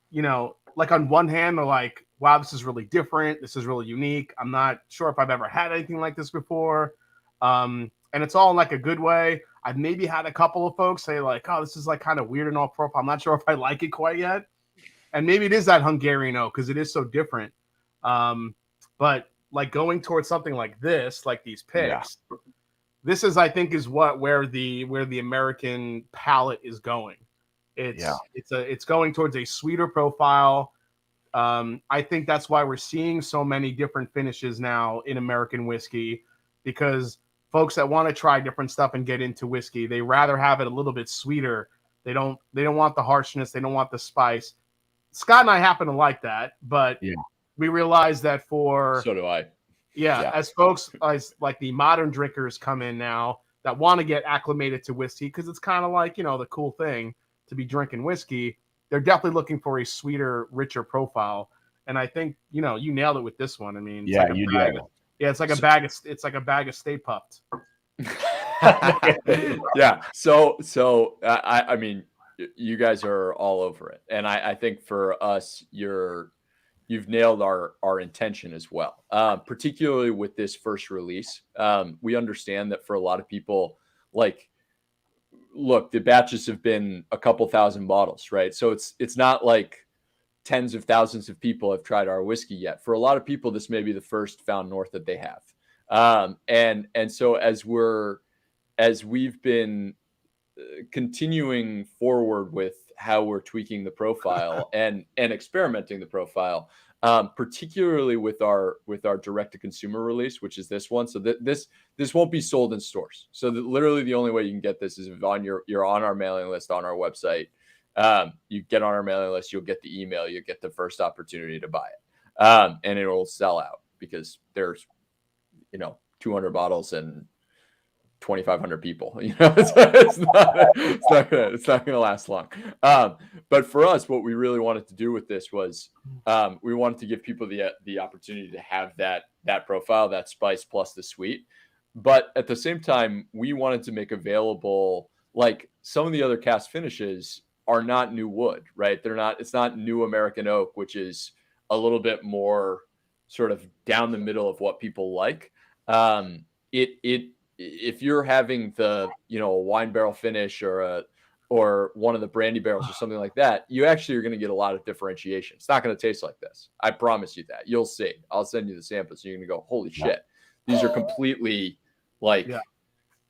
you know, like on one hand they're like, wow, this is really different, this is really unique, I'm not sure if I've ever had anything like this before, and it's all in like a good way. I've maybe had a couple of folks say like, oh, this is like kind of weird and off profile, I'm not sure if I like it quite yet. And maybe it is that Hungarian oak because it is so different. But like going towards something like this, like these picks, this is, I think, is where the American palate is going. It's going towards a sweeter profile. I think that's why we're seeing so many different finishes now in American whiskey, because folks that want to try different stuff and get into whiskey, they rather have it a little bit sweeter. They don't want the harshness. They don't want the spice. Scott and I happen to like that, but we realize that so do I. As folks, as like the modern drinkers come in now that want to get acclimated to whiskey, because it's kind of like, you know, the cool thing to be drinking whiskey, they're definitely looking for a sweeter, richer profile. And I think, you know, you nailed it with this one. I mean, it's like a bag of Stay Puft. I mean, you guys are all over it, and I think for us, you've nailed our intention as well. Particularly with this first release, we understand that for a lot of people, like, look, the batches have been a couple thousand bottles, right? So it's not like tens of thousands of people have tried our whiskey yet. For a lot of people, this may be the first Found North that they have. And so as we've been continuing forward with how we're tweaking the profile and experimenting the profile, particularly with our direct to consumer release, which is this one. So this won't be sold in stores. So literally the only way you can get this is if you're on our mailing list on our website. You get on our mailing list, you'll get the email, you'll get the first opportunity to buy it. And it will sell out because there's, 200 bottles and 2,500 people. It's not gonna last long. But for us, what we really wanted to do with this was we wanted to give people the opportunity to have that profile, that spice plus the sweet. But at the same time, we wanted to make available, like, some of the other cast finishes are not new wood, right? It's not new American oak, which is a little bit more sort of down the middle of what people like. If you're having the, a wine barrel finish or one of the brandy barrels or something like that, you actually are going to get a lot of differentiation. It's not going to taste like this. I promise you that. You'll see. I'll send you the samples. So you're going to go, holy shit. These are completely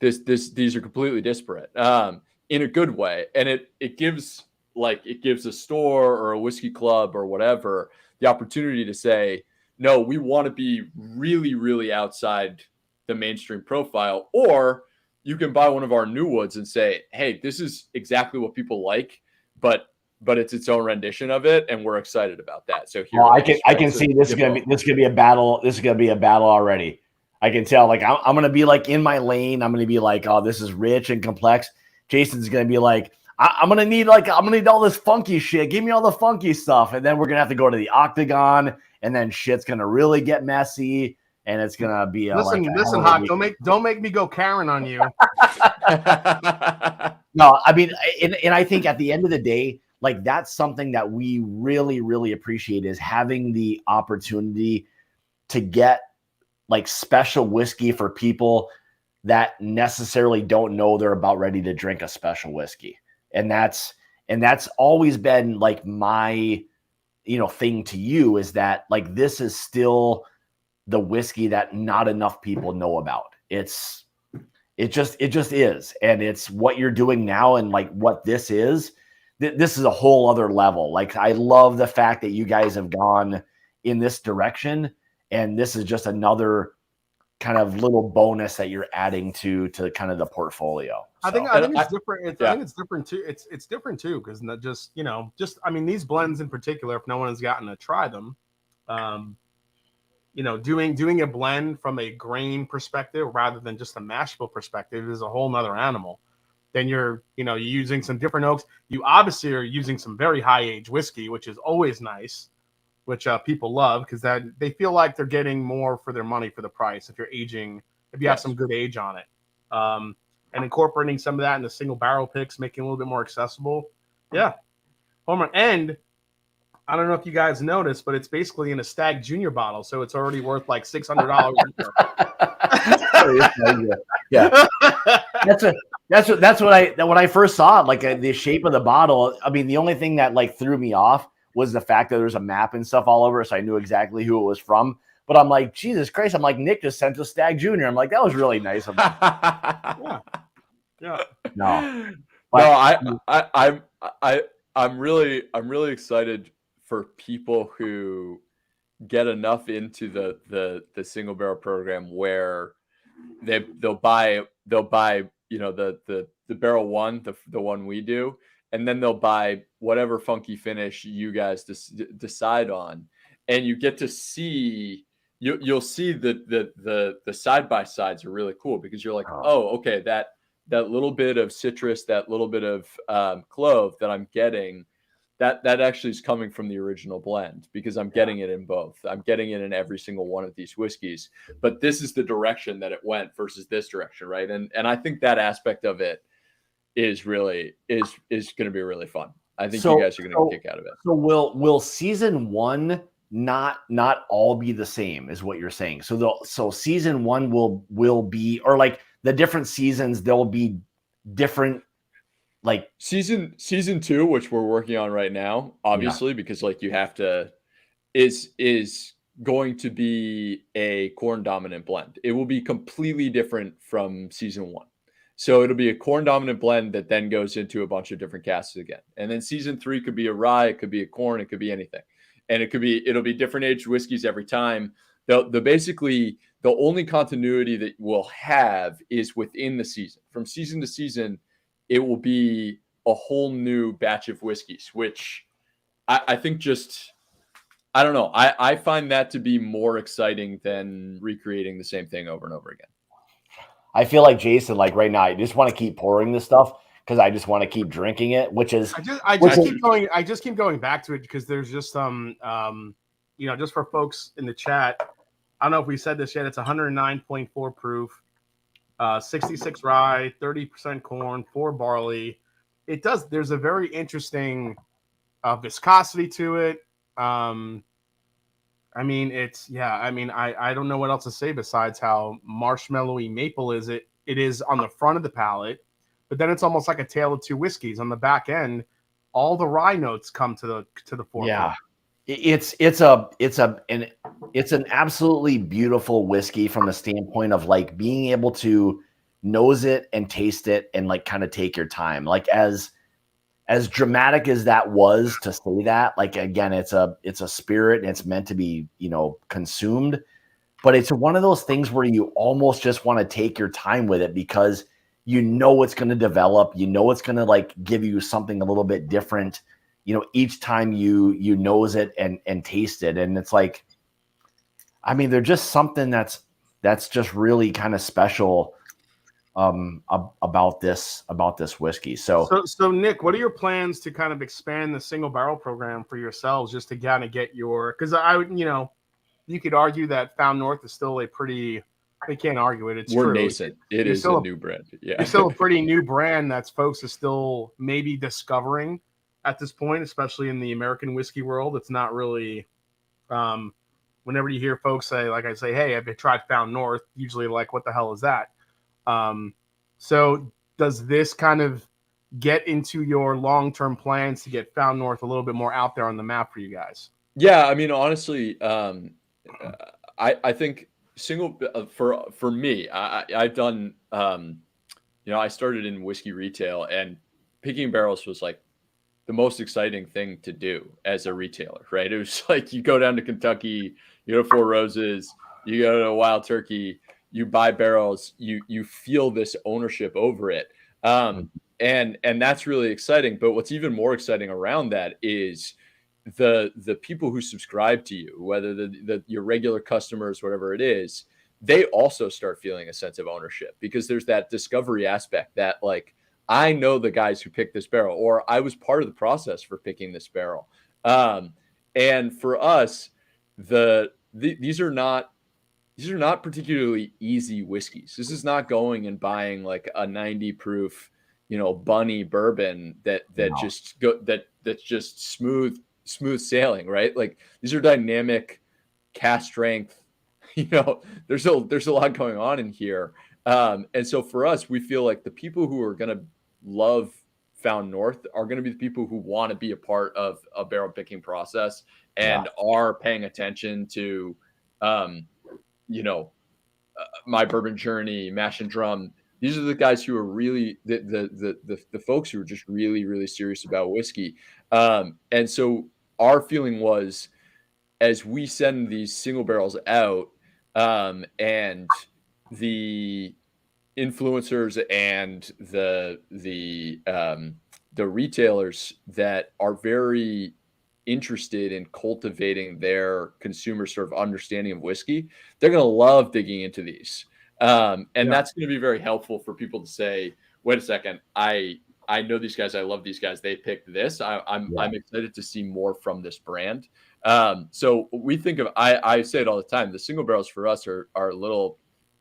these are completely disparate, in a good way. And it gives a store or a whiskey club or whatever the opportunity to say, no, we want to be really, really outside the mainstream profile. Or you can buy one of our new woods and say, hey, this is exactly what people like, but it's its own rendition of it, and we're excited about that. So here, I can see this is gonna be a battle. This is gonna be a battle already. I can tell. Like, I'm gonna be like in my lane. I'm gonna be like, oh, this is rich and complex. Jason's gonna be like, I'm gonna need all this funky shit. Give me all the funky stuff, and then we're gonna have to go to the octagon, and then shit's gonna really get messy, and it's gonna be listen, Hawk. Don't make me go Karen on you. No, I mean, and I think at the end of the day, like, that's something that we really, really appreciate, is having the opportunity to get like special whiskey for people that necessarily don't know they're about ready to drink a special whiskey. And that's always been like my, thing to you, is that, like, this is still the whiskey that not enough people know about. It just is. And it's what you're doing now. And like what this is a whole other level. Like, I love the fact that you guys have gone in this direction, and this is just another kind of little bonus that you're adding to kind of the portfolio. So. I think it's different. I think it's different too. It's different too, because not just, I mean, these blends in particular, if no one has gotten to try them, doing a blend from a grain perspective rather than just a mash bill perspective is a whole nother animal. Then you're using some different oaks. You obviously are using some very high age whiskey, which is always nice, which people love, because that they feel like they're getting more for their money for the price if you have some good age on it. And incorporating some of that in the single barrel picks, making it a little bit more accessible. Yeah. Homer. And I don't know if you guys noticed, but it's basically in a Stag Junior bottle, so it's already worth like $600. Yeah. That's what when I first saw it, like, the shape of the bottle. I mean, the only thing that like threw me off was the fact that there's a map and stuff all over, so I knew exactly who it was from. But I'm like, Jesus Christ! I'm like, Nick just sent us Stag Junior. I'm like, that was really nice of him. Yeah. No. I'm really excited for people who get enough into the single barrel program where they'll buy the barrel one, the one we do, and then they'll buy whatever funky finish you guys decide on, and you get to see you'll see the side by sides are really cool, because you're like, oh, okay, that little bit of citrus, that little bit of clove that I'm getting, that actually is coming from the original blend, because I'm getting it in both. I'm getting it in every single one of these whiskeys, but this is the direction that it went versus this direction, right? And I think that aspect of it is going to be really fun. I think you guys are going to get a kick out of it. So will season one not all be the same, is what you're saying? So season one will be, or like the different seasons, there'll be different, like season 2, which we're working on right now, obviously, because like you have to, is going to be a corn dominant blend. It will be completely different from season 1. So it'll be a corn dominant blend that then goes into a bunch of different casks again. And then season 3 could be a rye, it could be a corn, it could be anything. And it'll be different aged whiskeys every time. Basically the only continuity that we'll have is within the season. From season to season, it will be a whole new batch of whiskeys, which I think just, I don't know. I find that to be more exciting than recreating the same thing over and over again. I feel like Jason, like right now, I just want to keep pouring this stuff because I just want to keep drinking it, which is I just keep going back to it because there's just some just for folks in the chat. I don't know if we said this yet. It's 109.4 proof, 66 rye, 30% corn, 4 barley. There's a very interesting viscosity to it. I don't know what else to say besides how marshmallowy maple is it is on the front of the palate, but then it's almost like a tale of two whiskeys. On the back end, all the rye notes come to the forefront. Yeah. It's an absolutely beautiful whiskey from the standpoint of like being able to nose it and taste it and like kind of take your time. Like as dramatic as that was to say that, like again, it's a spirit and it's meant to be, consumed, but it's one of those things where you almost just want to take your time with it because it's going to develop, it's going to like give you something a little bit different, each time you nose it and taste it. And it's like, I mean, they're just something that's just really kind of special about this whiskey. So Nick, what are your plans to kind of expand the single barrel program for yourselves, just to kind of get because you could argue that Found North is still they can't argue it. It's We're true. Nascent. It is a new brand. Yeah. It's still a pretty new brand that folks are still maybe discovering at this point, especially in the American whiskey world. It's not really, whenever you hear folks say, like I say, hey, I've tried Found North, usually like, what the hell is that? So does this kind of get into your long-term plans to get Found North a little bit more out there on the map for you guys? Yeah. I mean, honestly, I think for me, I've done, I started in whiskey retail, and picking barrels was like the most exciting thing to do as a retailer, right? It was like you go down to Kentucky, you go to Four Roses, you go to Wild Turkey, you buy barrels, you feel this ownership over it. And that's really exciting. But what's even more exciting around that is the people who subscribe to you, whether your regular customers, whatever it is, they also start feeling a sense of ownership, because there's that discovery aspect that, like, I know the guys who picked this barrel, or I was part of the process for picking this barrel. And for us, these are not particularly easy whiskeys. This is not going and buying like a 90 proof, bunny bourbon that's just smooth sailing, right? Like, these are dynamic, cast strength. There's a lot going on in here. And so for us, we feel like the people who are going to love Found North are going to be the people who want to be a part of a barrel picking process and are paying attention to, My Bourbon Journey, Mash and Drum. These are the guys who are really the folks who are just really, really serious about whiskey. And so our feeling was, as we send these single barrels out, and the influencers and the retailers that are very interested in cultivating their consumer sort of understanding of whiskey, they're going to love digging into these. That's going to be very helpful for people to say, wait a second, I know these guys, I love these guys, they picked this. I'm excited to see more from this brand. So we think of, I say it all the time, the single barrels for us are little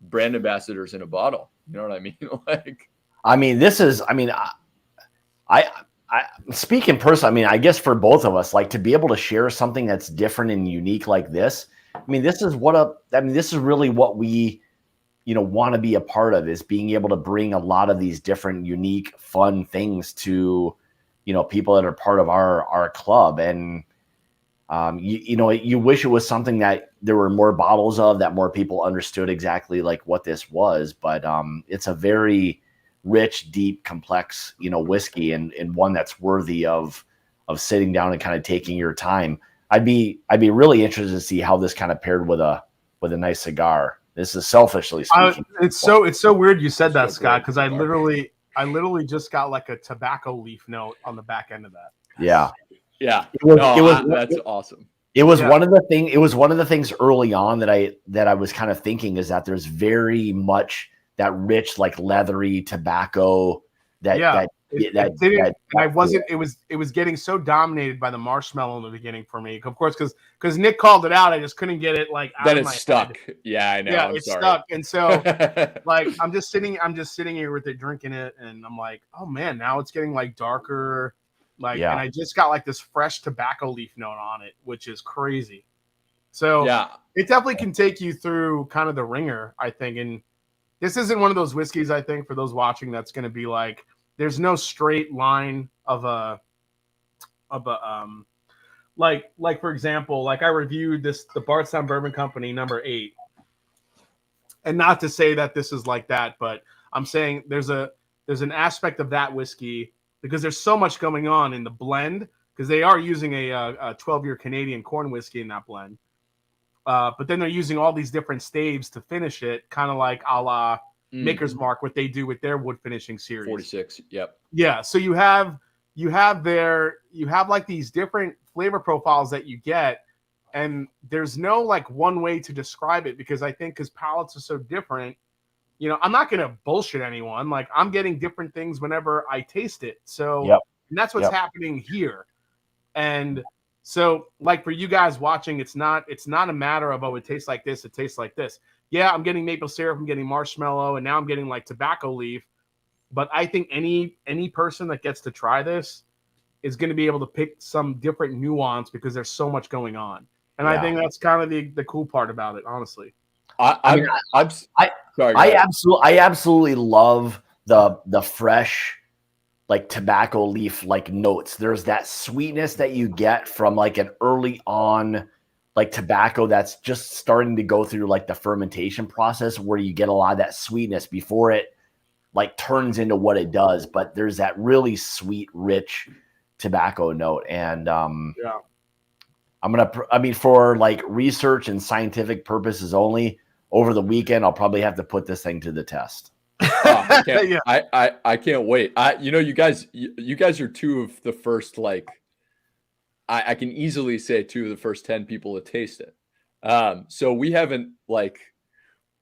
brand ambassadors in a bottle. You know what I mean? I speaking personally, I guess for both of us, like, to be able to share something that's different and unique like this, this is really what we, want to be a part of, is being able to bring a lot of these different, unique, fun things to, people that are part of our club. And, you wish it was something that there were more bottles of, that more people understood exactly like what this was. But it's a very rich, deep, complex, whiskey, and one that's worthy of sitting down and kind of taking your time. I'd be really interested to see how this kind of paired with a nice cigar. This is selfishly speaking. It's so weird you said that, Scott, because I I literally just got like a tobacco leaf note on the back end of that. Yeah. Yeah. That's awesome. It was one of the things early on that I was kind of thinking is that there's very much that rich, like leathery tobacco it was getting so dominated by the marshmallow in the beginning for me, of course, because Nick called it out. I just couldn't get it like out then of my stuck head. Yeah, I know. Yeah, it's stuck. And so like I'm just sitting here with it, drinking it, and I'm like, oh man, now it's getting like darker, like, and I just got like this fresh tobacco leaf note on it, which is crazy. So it definitely can take you through kind of the ringer, I think. And this isn't one of those whiskeys, I think, for those watching, that's going to be like, there's no straight line of a like for example, like I reviewed the Bardstown Bourbon Company number 8, and not to say that this is like that, but I'm saying there's an aspect of that whiskey, because there's so much going on in the blend, because they are using a 12-year Canadian corn whiskey in that blend. But then they're using all these different staves to finish it, kind of like a la Maker's Mark, what they do with their wood finishing series. 46. Yep. Yeah. So you have like these different flavor profiles that you get, and there's no like one way to describe it, because I think because palates are so different, I'm not going to bullshit anyone. Like, I'm getting different things whenever I taste it. So and that's what's happening here. And so, like, for you guys watching, it's not a matter of, oh, it tastes like this, it tastes like this. Yeah, I'm getting maple syrup, I'm getting marshmallow, and now I'm getting like tobacco leaf. But I think any person that gets to try this is going to be able to pick some different nuance, because there's so much going on. And I think that's kind of the cool part about it, honestly. I absolutely love the fresh, like, tobacco leaf like notes. There's that sweetness that you get from like an early on like tobacco that's just starting to go through like the fermentation process, where you get a lot of that sweetness before it like turns into what it does. But there's that really sweet, rich tobacco note. And for like research and scientific purposes only, over the weekend I'll probably have to put this thing to the test. I can't wait. You guys are two of the first, like, I can easily say 2 of the first 10 people to taste it. So we haven't, like,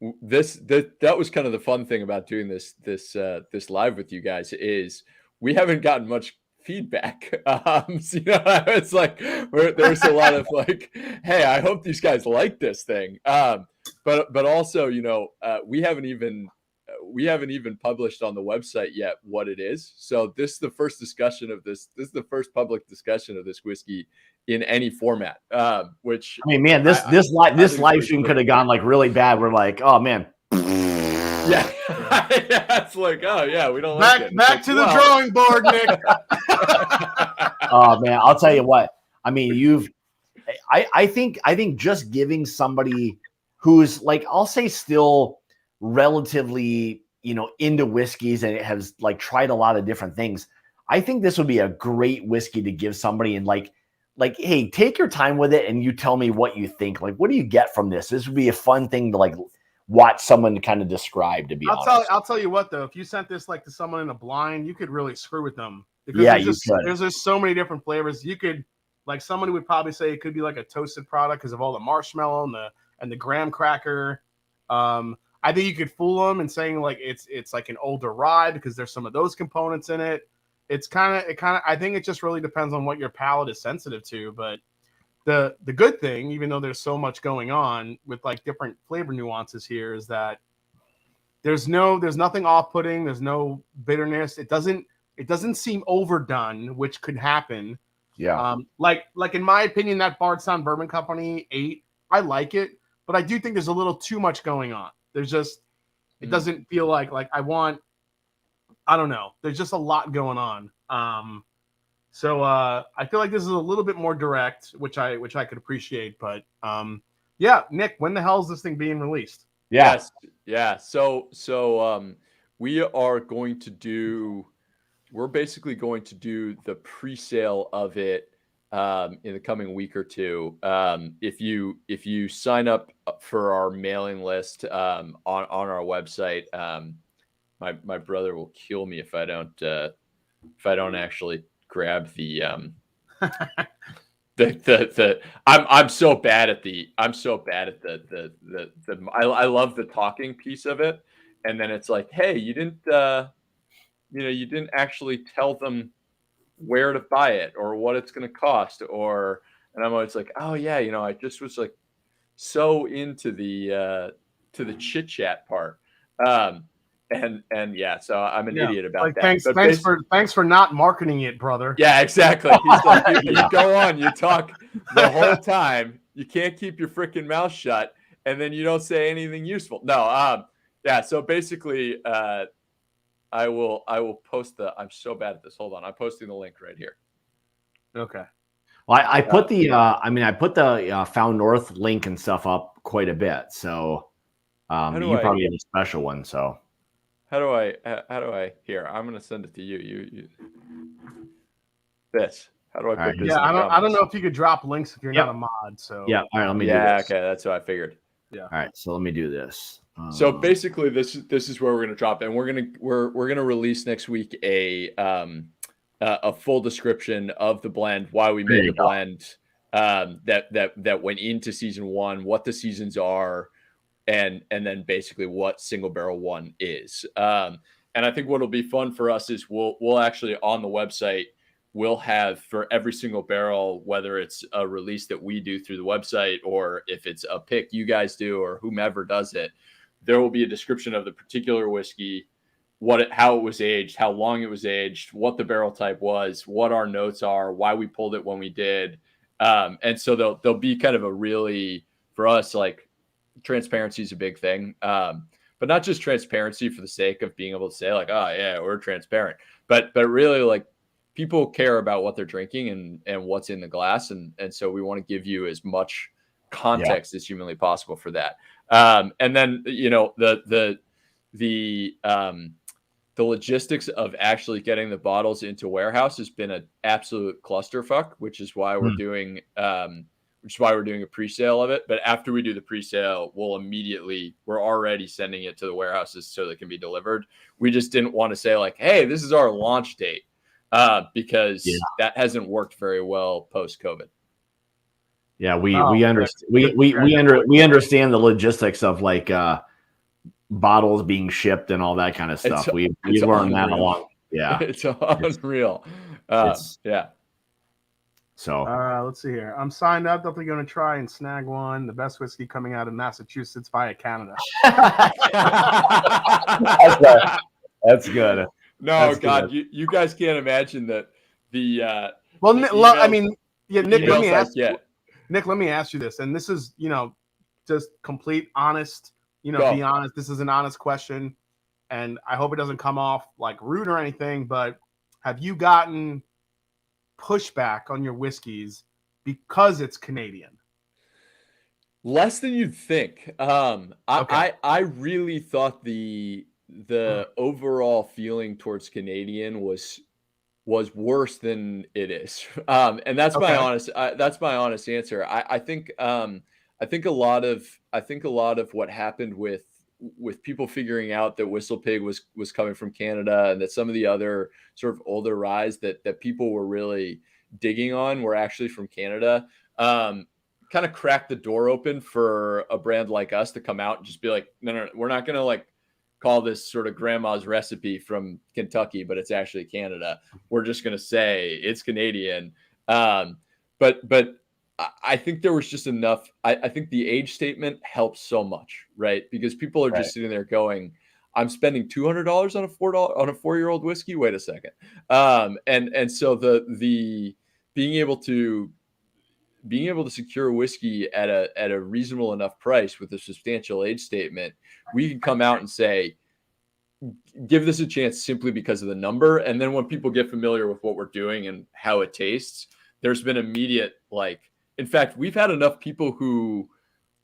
that was kind of the fun thing about doing this live with you guys, is we haven't gotten much feedback. So, it's like there's a lot of like, hey, I hope these guys like this thing. But also, we haven't even published on the website yet what it is. So this is the first discussion of this. This is the first public discussion of this whiskey in any format. Which, I mean, man, this live stream could have gone like really bad. We're like, oh man. Yeah. It's like, oh yeah, we don't back like it. Back to the drawing board, Nick. Oh man, I'll tell you what. I mean, I think just giving somebody who's, like, I'll say still relatively, into whiskeys and has like tried a lot of different things, I think this would be a great whiskey to give somebody, and like, hey, take your time with it and you tell me what you think. Like, what do you get from this? This would be a fun thing to like watch someone kind of describe, to be honest. I'll tell you what, though, if you sent this like to someone in a blind, you could really screw with them, because there's just so many different flavors. You could, like, somebody would probably say it could be like a toasted product because of all the marshmallow and the graham cracker. I think you could fool them and saying like it's like an older rye because there's some of those components in it. I think it just really depends on what your palate is sensitive to. But the good thing, even though there's so much going on with like different flavor nuances here, is that there's nothing off-putting. There's no bitterness. It doesn't seem overdone, which could happen. Yeah. Like in my opinion, that Bardstown Bourbon Company 8, I like it, but I do think there's a little too much going on. There's just, it doesn't feel like I don't know. There's just a lot going on. So I feel like this is a little bit more direct, which I could appreciate. But yeah, Nick, when the hell is this thing being released? Yes. Yeah. So we're basically going to do the pre-sale of it in the coming week or two. If you sign up for our mailing list on our website, my brother will kill me if I don't actually grab the I'm so bad at the I love the talking piece of it, and then it's like, hey, you didn't you didn't actually tell them where to buy it or what it's going to cost, and I'm always like, oh yeah, I just was like so into the chit chat part. And yeah, so I'm an Yeah. idiot about Like that. But thanks for not marketing it, brother. yeah, exactly. He's like, you go on, you talk the whole time. You can't keep your freaking mouth shut, and then you don't say anything useful. No, yeah. So basically, I will post the. I'm so bad at this. Hold on, I'm posting the link right here. Okay. Well, I put I put the Found North link and stuff up quite a bit. So you probably have a special one. So how do I here? I'm gonna send it to you. This. How do I put this? Yeah, I don't know if you could drop links if you're not a mod. So yeah, all right, let me do this. Okay, that's what I figured. Yeah. All right, so let me do this. So basically, this is where we're gonna drop, and we're gonna release next week a full description of the blend, why we made the blend, that went into season 1, what the seasons are, and then basically what single barrel 1 is. And I think what'll be fun for us is we'll actually on the website we'll have for every single barrel, whether it's a release that we do through the website or if it's a pick you guys do or whomever does it, there will be a description of the particular whiskey, how it was aged, how long it was aged, what the barrel type was, what our notes are, why we pulled it when we did. And so there'll be kind of a really, for us, like transparency is a big thing. But not just transparency for the sake of being able to say like, oh yeah, we're transparent, but really like people care about what they're drinking and what's in the glass. And so we want to give you as much context as humanly possible for that. And then, the logistics of actually getting the bottles into warehouse has been an absolute clusterfuck, which is why we're doing a pre-sale of it. But after we do the pre-sale, we're already sending it to the warehouses so they can be delivered. We just didn't want to say like, hey, this is our launch date, because that hasn't worked very well post-COVID. Yeah, we understand the logistics of like bottles being shipped and all that kind of stuff. We learned that along. Yeah, it's unreal. Yeah. So let's see here. I'm signed up. Definitely going to try and snag one. The best whiskey coming out of Massachusetts via Canada. That's good. No, That's God, good. you guys can't imagine that the. Well, the Nick, emails, Nick, let me ask you this, and this is just complete honest. Go. Be honest. This is an honest question, and I hope it doesn't come off like rude or anything. But have you gotten pushback on your whiskeys because it's Canadian? Less than you'd think. I really thought the overall feeling towards Canadian was worse than it is. And that's my honest answer. I think a lot of what happened with people figuring out that WhistlePig was coming from Canada and that some of the other sort of older ryes that people were really digging on were actually from Canada, kind of cracked the door open for a brand like us to come out and just be like, no, we're not going to like call this sort of grandma's recipe from Kentucky, but it's actually Canada. We're just going to say it's Canadian. But I think there was just enough. I think the age statement helps so much, right? Because people are just sitting there going, I'm spending $200 on a $4 4-year-old whiskey. Wait a second. And so the being able to secure whiskey at a reasonable enough price with a substantial age statement, we can come out and say, give this a chance simply because of the number. And then when people get familiar with what we're doing and how it tastes, there's been immediate, like, in fact, we've had enough people who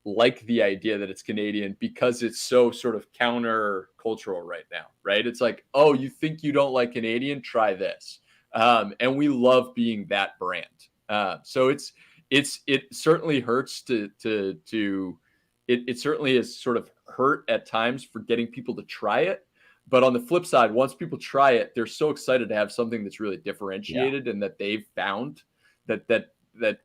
like the idea that it's Canadian because it's so sort of counter cultural right now, right? It's like, oh, you think you don't like Canadian? Try this. And we love being that brand. So it certainly hurts it certainly is sort of hurt at times for getting people to try it. But on the flip side, once people try it, they're so excited to have something that's really differentiated and that they've found that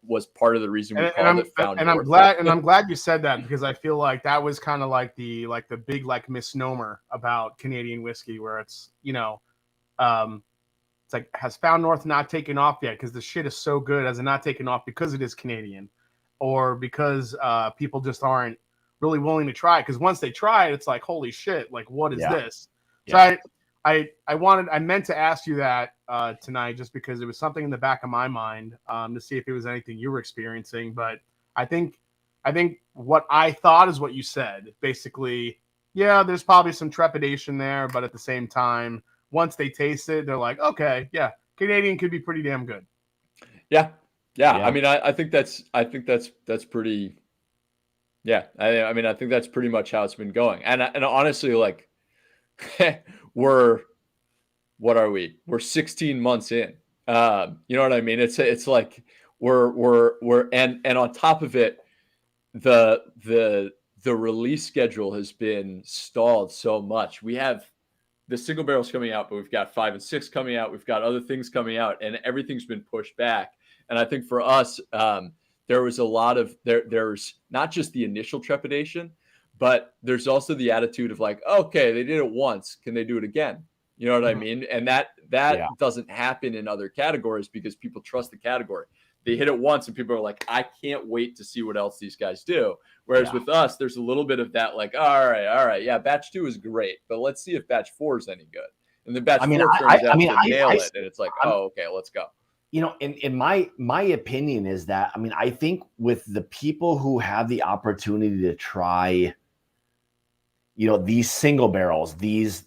was part of the reason we called it Found North. I'm glad you said that, because I feel like that was kind of like the big misnomer about Canadian whiskey, where it's, it's like, has Found North not taken off yet because the shit is so good? Has it not taken off because it is Canadian, or because people just aren't really willing to try it? Because once they try it, it's like, holy shit, like, what is this? Yeah. So I meant to ask you that tonight, just because it was something in the back of my mind, to see if it was anything you were experiencing. But I think what I thought is what you said. Basically, yeah, there's probably some trepidation there, but at the same time, once they taste it, they're like, okay, yeah, Canadian could be pretty damn good. Yeah. I mean, I think that's pretty. Yeah, I mean, I think that's pretty much how it's been going. And honestly, like, what are we? We're 16 months in. You know what I mean? It's like we're and on top of it, the release schedule has been stalled so much. We have the single barrels coming out, but we've got 5 and 6 coming out. We've got other things coming out, and everything's been pushed back. And I think for us, there was a lot of there's not just the initial trepidation, but there's also the attitude of like, okay, they did it once, can they do it again? You know what I mean? And that doesn't happen in other categories because people trust the category. They hit it once and people are like, I can't wait to see what else these guys do. Whereas with us, there's a little bit of that, like, all right. Yeah, batch 2 is great, but let's see if batch 4 is any good. And then batch 4 turns out to nail it. And it's like, okay, let's go. You know, in my opinion is that, I mean, I think with the people who have the opportunity to try, these single barrels, this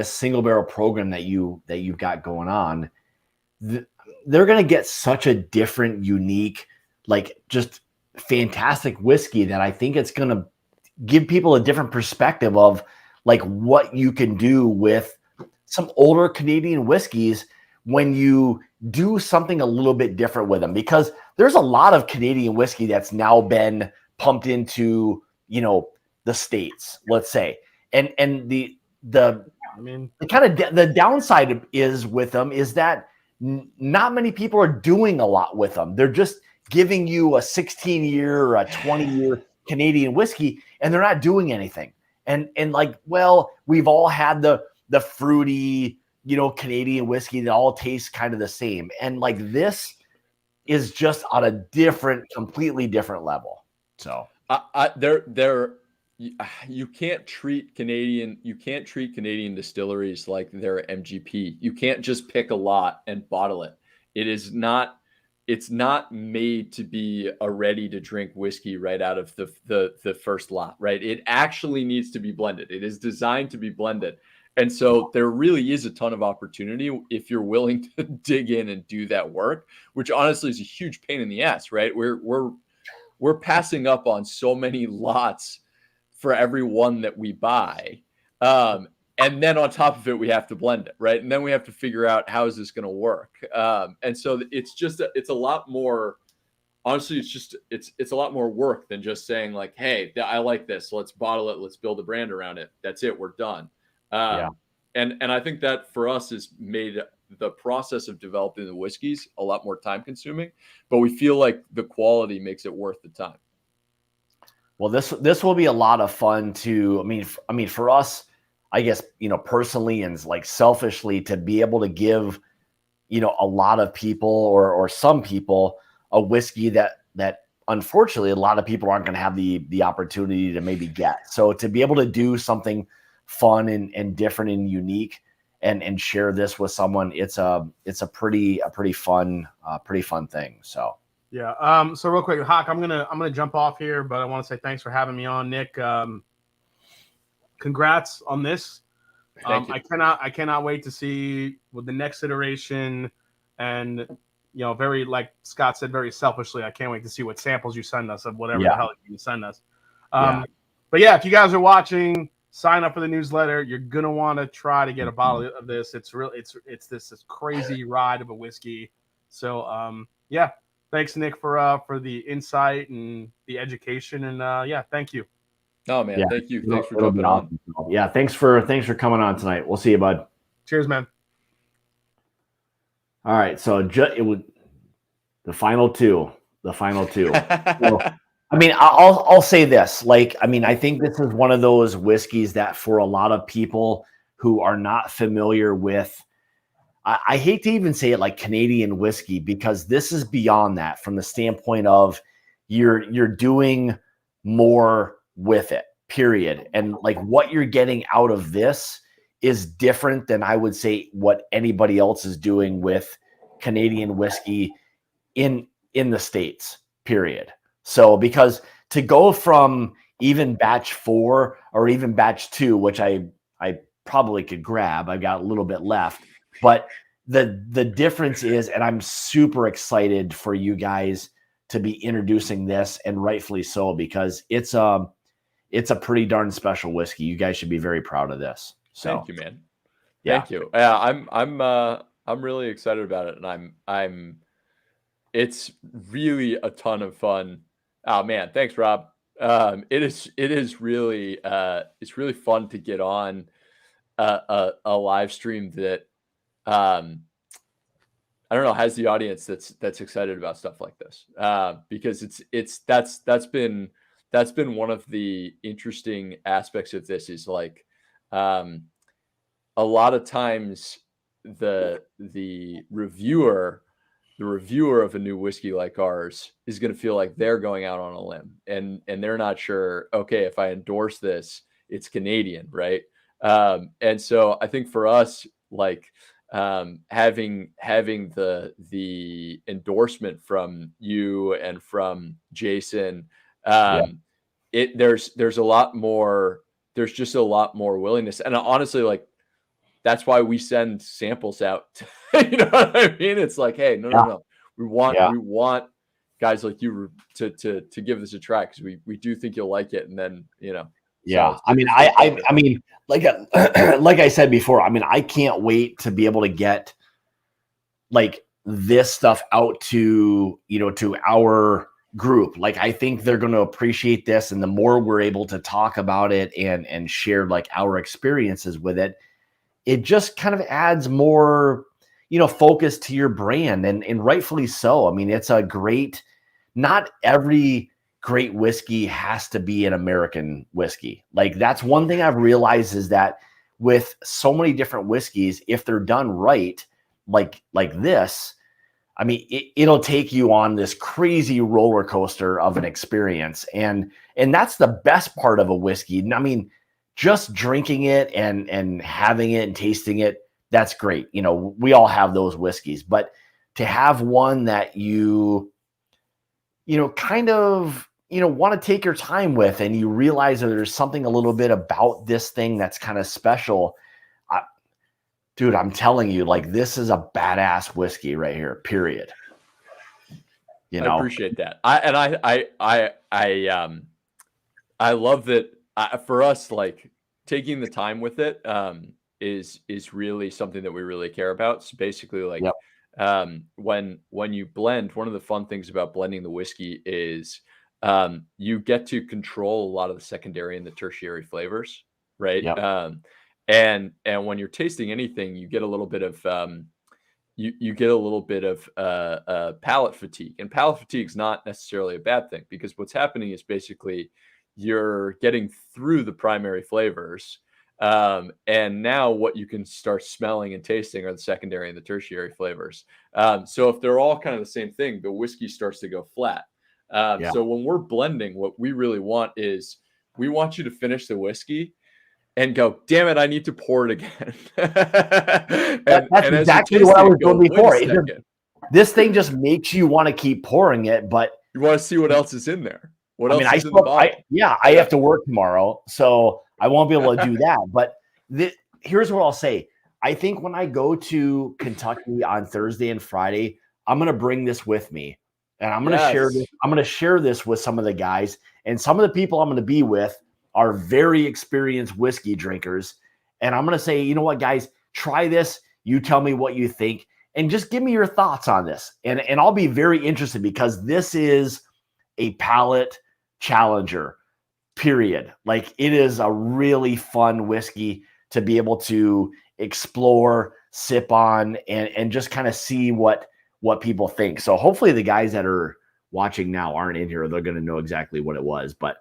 single barrel program that you've got going on, they're going to get such a different, unique, like, just fantastic whiskey that I think it's going to give people a different perspective of like what you can do with some older Canadian whiskeys when you do something a little bit different with them, because there's a lot of Canadian whiskey that's now been pumped into, the States, let's say. And the kind of the downside is with them is that not many people are doing a lot with them. They're just giving you a 16-year or a 20-year Canadian whiskey, and they're not doing anything. And like, well, we've all had the fruity, Canadian whiskey that all tastes kind of the same. And like, this is just on a completely different level. So you can't treat Canadian distilleries like they're MGP. You can't just pick a lot and bottle it. It's not made to be a ready to drink whiskey right out of the first lot, right? It actually needs to be blended. It is designed to be blended. And so there really is a ton of opportunity if you're willing to dig in and do that work, which honestly is a huge pain in the ass, right? We're passing up on so many lots for every one that we buy. And then on top of it, we have to blend it, right? And then we have to figure out how is this going to work. And so it's a lot more, honestly, it's a lot more work than just saying like, hey, I like this. Let's bottle it. Let's build a brand around it. That's it. We're done. And I think that for us has made the process of developing the whiskeys a lot more time consuming, but we feel like the quality makes it worth the time. Well, this will be a lot of fun to, I mean, for us, I guess, personally and like selfishly, to be able to give, a lot of people or some people a whiskey that unfortunately a lot of people aren't going to have the opportunity to maybe get. So to be able to do something fun and different and unique and share this with someone, it's a pretty fun thing. So. Yeah. So real quick, Hawk, I'm gonna jump off here, but I want to say thanks for having me on, Nick. Congrats on this. I cannot wait to see with the next iteration, and very, like Scott said, very selfishly, I can't wait to see what samples you send us of whatever the hell you can send us. But yeah, if you guys are watching, sign up for the newsletter. You're gonna want to try to get a bottle of this. It's this crazy ride of a whiskey. So yeah. Thanks, Nick, for the insight and the education. And thank you. Oh man, Yeah, thank you. it'll, Thanks for it'll be jumping on. awesome. Yeah, thanks for coming on tonight. We'll see you, bud. Cheers, man. All right, so it would the final two. So, I mean, I'll say this. Like, I mean, I think this is one of those whiskeys that for a lot of people who are not familiar with, I hate to even say it like Canadian whiskey, because this is beyond that from the standpoint of you're doing more with it, period. And like what you're getting out of this is different than I would say what anybody else is doing with Canadian whiskey in the States, period. So because to go from even batch 4 or even batch 2, which I probably could grab, I've got a little bit left, but the difference is, and I'm super excited for you guys to be introducing this, and rightfully so, because it's a pretty darn special whiskey. You guys should be very proud of this. So thank you, man. Yeah. Thank you. Yeah, I'm really excited about it, and it's really a ton of fun. Oh man, thanks, Rob. It is really it's really fun to get on a live stream that I don't know, has the audience that's excited about stuff like this, because that's been one of the interesting aspects of this is like a lot of times the reviewer of a new whiskey like ours is going to feel like they're going out on a limb, and they're not sure, okay, if I endorse this, it's Canadian, right? And so I think for us, like having the endorsement from you and from Jason, there's a lot more, there's just a lot more willingness, and honestly, like that's why we send samples out. You know what I mean? It's like, hey, no. We want guys like you to give this a try, because we do think you'll like it. And then, Yeah. So I mean, I mean, like I said before, I mean, I can't wait to be able to get like this stuff out to, to our group. Like, I think they're going to appreciate this. And the more we're able to talk about it and share like our experiences with it, it just kind of adds more, focus to your brand, and rightfully so. I mean, it's a great, not every great whiskey has to be an American whiskey. Like, that's one thing I've realized, is that with so many different whiskeys, if they're done right, like this, I mean, it'll take you on this crazy roller coaster of an experience. And that's the best part of a whiskey. I mean, just drinking it and having it and tasting it, that's great. We all have those whiskeys, but to have one that you kind of, want to take your time with, and you realize that there's something a little bit about this thing that's kind of special. Dude, I'm telling you, like, this is a badass whiskey right here, period. I appreciate that. I love that. For us, like taking the time with it is really something that we really care about. So basically, like when you blend, one of the fun things about blending the whiskey is you get to control a lot of the secondary and the tertiary flavors, right? Yep. And when you're tasting anything, you get a little bit of you get a little bit of palate fatigue, and palate fatigue is not necessarily a bad thing, because what's happening is basically you're getting through the primary flavors, and now what you can start smelling and tasting are the secondary and the tertiary flavors. So if they're all kind of the same thing, the whiskey starts to go flat. So when we're blending, what we really want is, we want you to finish the whiskey and go, damn it, I need to pour it again. That's exactly what I was doing before. This thing just makes you want to keep pouring it, but you want to see what else is in there. What else is in the bottle? I have to work tomorrow, so I won't be able to do that. But here's what I'll say. I think when I go to Kentucky on Thursday and Friday, I'm going to bring this with me, and I'm going to share this. I'm going to share this with some of the guys, and some of the people I'm going to be with are very experienced whiskey drinkers. And I'm going to say, you know what, guys, try this. You tell me what you think, and just give me your thoughts on this. And I'll be very interested, because this is a palate challenger. period. Like, it is a really fun whiskey to be able to explore, sip on, and just kind of see what people think. So hopefully the guys that are watching now aren't in here. They're going to know exactly what it was, but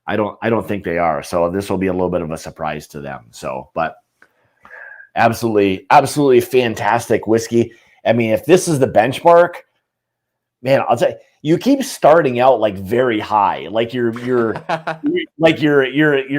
I don't think they are. So this will be a little bit of a surprise to them. So, but absolutely fantastic whiskey. I mean, if this is the benchmark, man, I'll tell you, you keep starting out like very high. Like your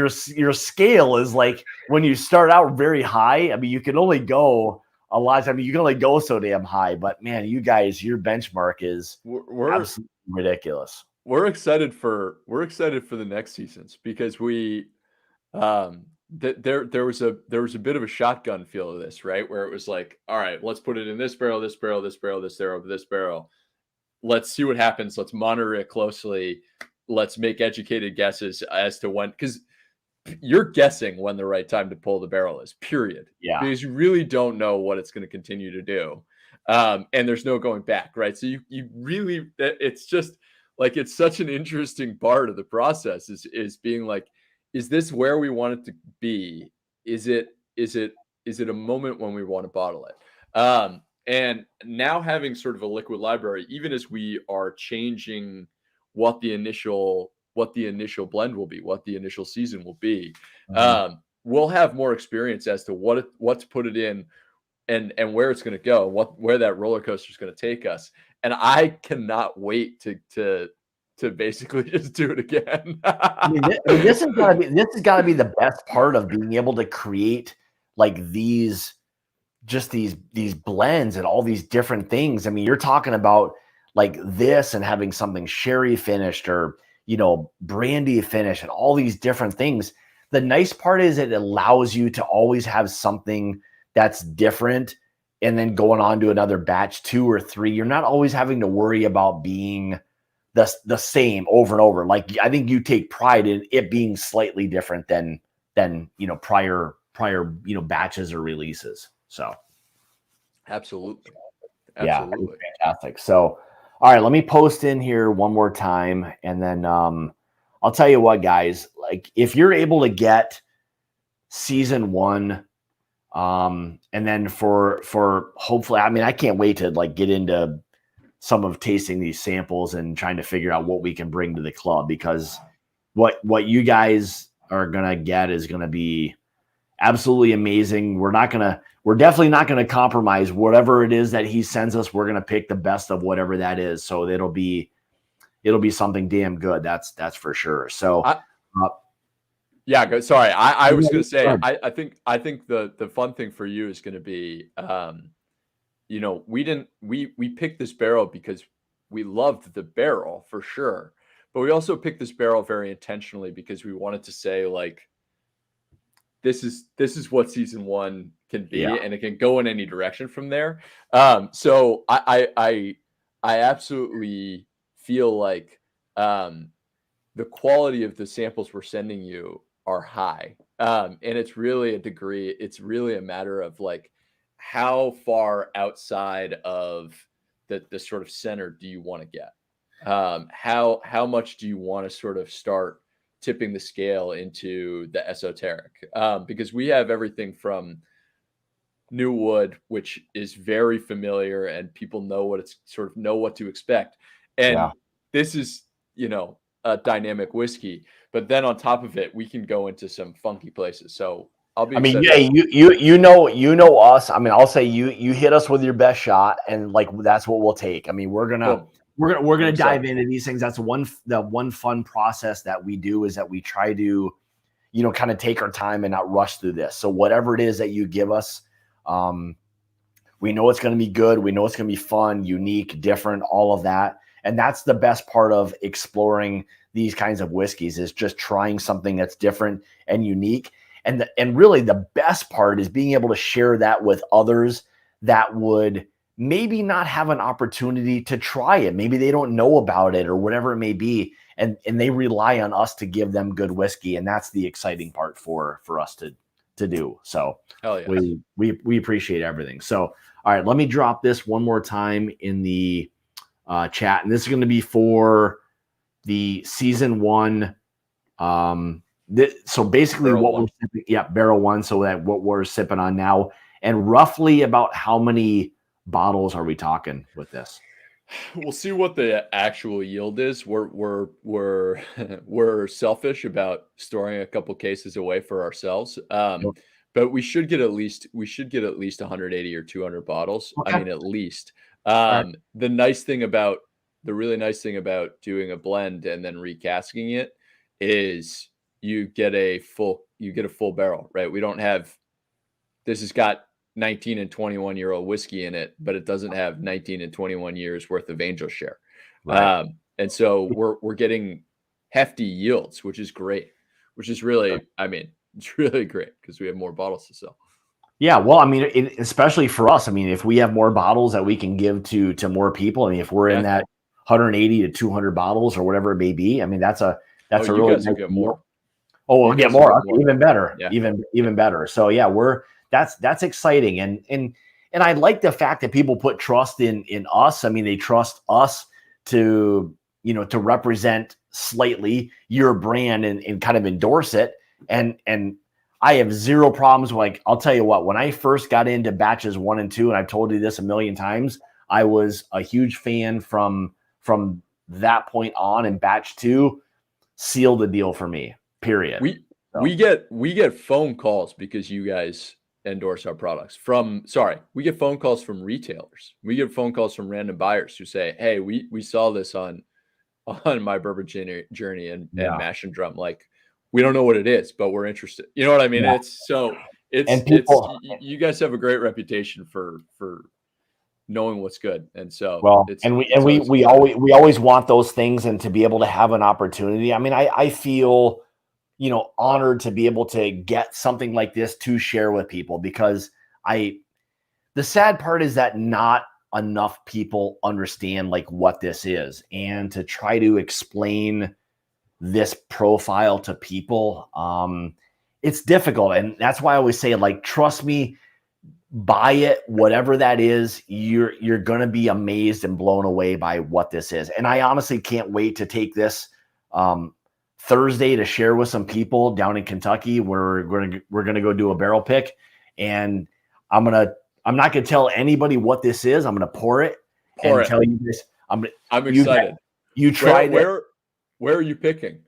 scale is like, when you start out very high, I mean, you can only go a lot of time. You can only go so damn high, but man, you guys, your benchmark is absolutely ridiculous. We're excited for the next seasons, because we there was a bit of a shotgun feel of this, right? Where it was like, all right, let's put it in this barrel, this barrel, this barrel, this barrel, this barrel. Let's see what happens. Let's monitor it closely. Let's make educated guesses as to when, because you're guessing when the right time to pull the barrel is, period. Yeah. Because you really don't know what it's going to continue to do. And there's no going back, right? So you really, it's just like, it's such an interesting part of the process is being like, is this where we want it to be? Is it a moment when we want to bottle it? And now having sort of a liquid library, even as we are changing what the initial blend will be, what the initial season will be, we'll have more experience as to what to put it in and where it's going to go, where that roller coaster is going to take us. And I cannot wait to basically just do it again. This has got to be the best part of being able to create like these blends and all these different things. I mean, you're talking about like this and having something sherry finished or, brandy finished and all these different things. The nice part is it allows you to always have something that's different, and then going on to another batch 2 or 3. You're not always having to worry about being the same over and over. Like, I think you take pride in it being slightly different than prior batches or releases. So absolutely. Yeah, fantastic. So all right, let me post in here one more time, and then I'll tell you what, guys, like, if you're able to get season 1, and then for hopefully, I mean, I can't wait to like get into some of tasting these samples and trying to figure out what we can bring to the club, because what you guys are gonna get is gonna be absolutely amazing. We're definitely not gonna compromise whatever it is that he sends us. We're gonna pick the best of whatever that is. So it'll be something damn good. That's for sure. So yeah, good. Sorry, I was gonna say, I think the fun thing for you is gonna be, we picked this barrel because we loved the barrel for sure, but we also picked this barrel very intentionally because we wanted to say, like, this is what season 1 can be, and it can go in any direction from there. So I absolutely feel like the quality of the samples we're sending you are high, and it's really a matter of like, how far outside of the sort of center do you want to get? How much do you want to sort of start tipping the scale into the esoteric? Because we have everything from new wood, which is very familiar and people know what to expect. And this is, a dynamic whiskey, but then on top of it, we can go into some funky places. So I'll be excited. You know us. I mean, I'll say you hit us with your best shot, and like, that's what we'll take. I mean, we're gonna dive into these things. That's the one fun process that we do, is that we try to, kind of take our time and not rush through this. So whatever it is that you give us, we know it's going to be good. We know it's going to be fun, unique, different, all of that. And that's the best part of exploring these kinds of whiskeys, is just trying something that's different and unique. And really the best part is being able to share that with others that would maybe not have an opportunity to try it. Maybe they don't know about it or whatever it may be. And they rely on us to give them good whiskey. And that's the exciting part for us to do. So we appreciate everything. So, all right, let me drop this one more time in the chat. And this is going to be for the season 1 So basically Barrel what one. we're sipping, yeah, barrel one. So that what we're sipping on now, and roughly about how many bottles are we talking with this? We'll see what the actual yield is. We're selfish about storing a couple cases away for ourselves. Yep. But we should get at least 180 or 200 bottles. I Okay. mean, at least. right. The really nice thing about doing a blend and then recasking it is you get a full barrel, right? We don't have this has got 19 and 21-year-old whiskey in it, but it doesn't have 19 and 21 years worth of angel share. Right. And so we're getting hefty yields, which is great, which is really, I mean, it's really great because we have more bottles to sell. Yeah, well, I mean, especially for us. I mean, if we have more bottles that we can give to more people, I mean, if we're in that 180 to 200 bottles or whatever it may be, I mean, that's a you really guys will nice get deal. more. Oh, we'll get more. Okay, even better. Yeah. Even better. So yeah, that's exciting. And I like the fact that people put trust in us. I mean, they trust us to, to represent slightly your brand and kind of endorse it. And I have zero problems. Like, I'll tell you what, when I first got into batches 1 and 2, and I've told you this a million times, I was a huge fan from that point on, and batch 2 sealed the deal for me. Period. We get phone calls because you guys endorse our products we get phone calls from retailers. We get phone calls from random buyers who say, "Hey, we saw this on my bourbon journey and Mash and Drum. Like, we don't know what it is, but we're interested." You know what I mean? Yeah. You guys have a great reputation for knowing what's good. And so we always want those things, and to be able to have an opportunity. I mean, I feel honored to be able to get something like this to share with people, because the sad part is that not enough people understand like what this is, and to try to explain this profile to people, it's difficult. And that's why I always say, like, trust me, buy it, whatever that is. You're going to be amazed and blown away by what this is. And I honestly can't wait to take this Thursday to share with some people down in Kentucky. We're going to go do a barrel pick, and I'm not going to tell anybody what this is. I'm going to pour it and tell you this. I'm excited. You tried it. Where are you picking?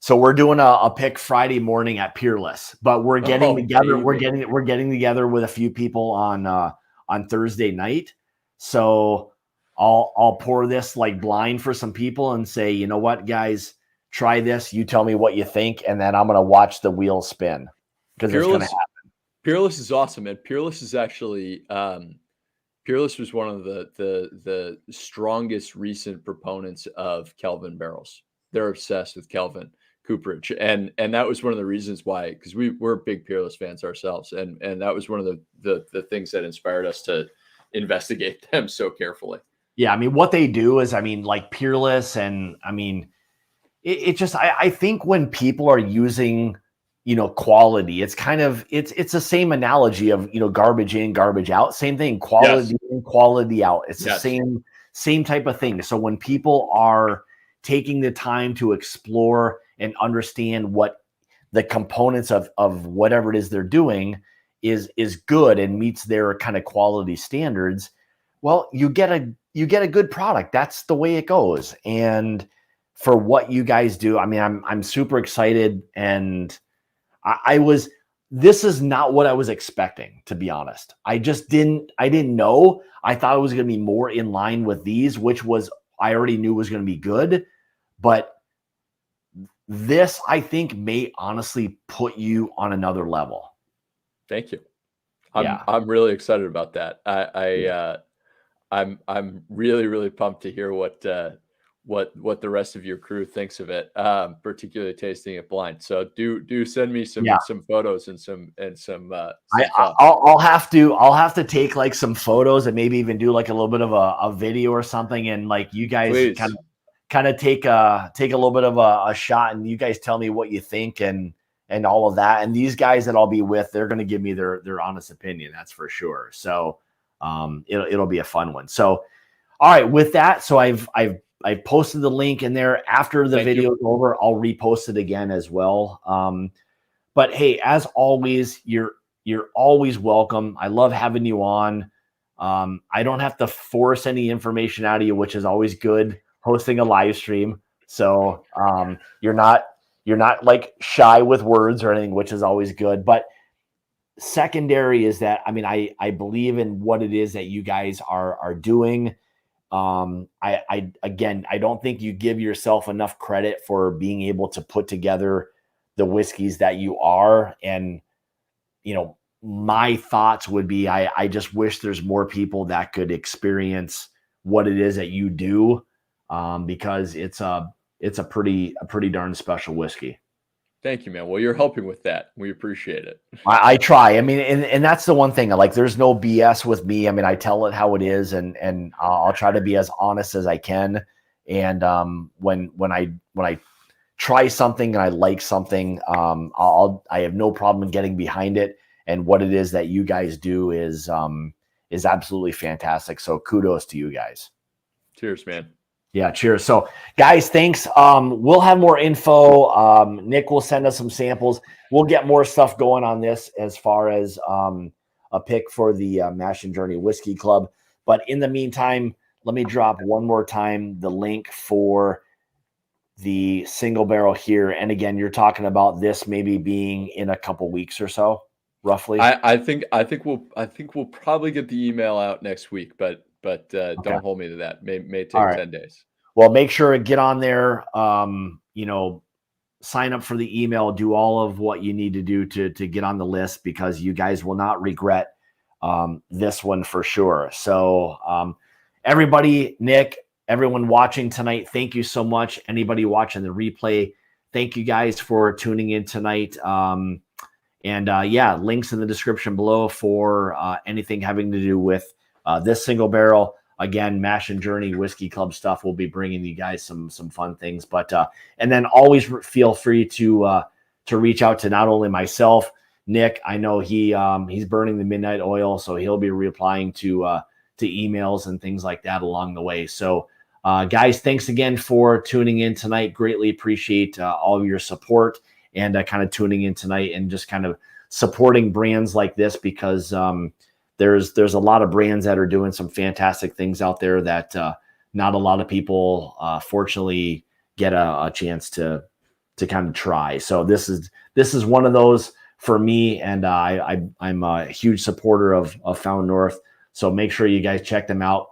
So we're doing a pick Friday morning at Peerless, but we're getting together. Baby. We're getting together with a few people on Thursday night. So I'll pour this like blind for some people and say, you know what, guys, try this. You tell me what you think, and then I'm going to watch the wheel spin, because it's going to happen. Peerless is awesome, and Peerless is actually Peerless was one of the strongest recent proponents of Kelvin barrels. They're obsessed with Kelvin cooperage, and that was one of the reasons why, because we're big Peerless fans ourselves, and that was one of the things that inspired us to investigate them so carefully. Yeah, I mean, what they do is, I mean, like Peerless, and I mean, it just, I think when people are using, quality, it's kind of, it's the same analogy of, garbage in, garbage out, same thing, quality in, quality out. It's the same type of thing. So when people are taking the time to explore and understand what the components of whatever it is they're doing is good and meets their kind of quality standards, well, you get a good product. That's the way it goes. And for what you guys do, I mean, I'm super excited, and this is not what I was expecting, to be honest. I didn't know. I thought it was going to be more in line with these, which was, I already knew was going to be good, but this, I think, may honestly put you on another level. Thank you. I'm really excited about that. I'm really, really pumped to hear what the rest of your crew thinks of it, particularly tasting it blind. So do send me some photos and some I'll have to take like some photos and maybe even do like a little bit of a video or something, and like you guys kind of take a little bit of a shot, and you guys tell me what you think and all of that. And these guys that I'll be with, they're going to give me their honest opinion. That's for sure. So it'll be a fun one. So, all right, with that, so I've I posted the link in there. After the video is over, I'll repost it again as well. But hey, as always, you're always welcome. I love having you on. I don't have to force any information out of you, which is always good hosting a live stream. So you're not like shy with words or anything, which is always good. But secondary is that, I mean, I believe in what it is that you guys are doing. Again, I don't think you give yourself enough credit for being able to put together the whiskeys that you are. And, you know, my thoughts would be, I just wish there's more people that could experience what it is that you do, because it's a pretty darn special whiskey. Thank you, man. Well, you're helping with that. We appreciate it. I try. I mean, and that's the one thing. Like, there's no BS with me. I mean, I tell it how it is, and I'll try to be as honest as I can. And when I try something and I like something, I have no problem getting behind it. And what it is that you guys do is absolutely fantastic. So kudos to you guys. Cheers, man. Yeah, cheers. So, guys, thanks. We'll have more info. Nick will send us some samples. We'll get more stuff going on this as far as a pick for the Mash and Journey Whiskey Club. But in the meantime, let me drop one more time the link for the single barrel here. And again, you're talking about this maybe being in a couple weeks or so, roughly. I think we'll probably get the email out next week, but Okay. Don't hold me to that. May take All right. 10 days. Well, make sure to get on there. You know, sign up for the email, do all of what you need to do to get on the list, because you guys will not regret this one for sure. So everybody, Nick, everyone watching tonight, thank you so much. Anybody watching the replay, thank you guys for tuning in tonight. Yeah, links in the description below for anything having to do with this single barrel. Again, Mash and Journey Whiskey Club stuff. We'll be bringing you guys some fun things. But and then always feel free to reach out to not only myself, Nick. I know he's burning the midnight oil, so he'll be replying to emails and things like that along the way. So guys, thanks again for tuning in tonight. Greatly appreciate all of your support and kind of tuning in tonight and just kind of supporting brands like this, because there's a lot of brands that are doing some fantastic things out there that not a lot of people fortunately get a chance to kind of try. So this is one of those for me, and I'm a huge supporter of Found North. So make sure you guys check them out.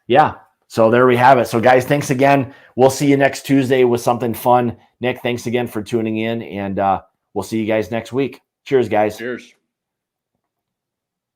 Yeah, so there we have it. So guys, thanks again. We'll see you next Tuesday with something fun. Nick, thanks again for tuning in, and we'll see you guys next week. Cheers, guys. Cheers.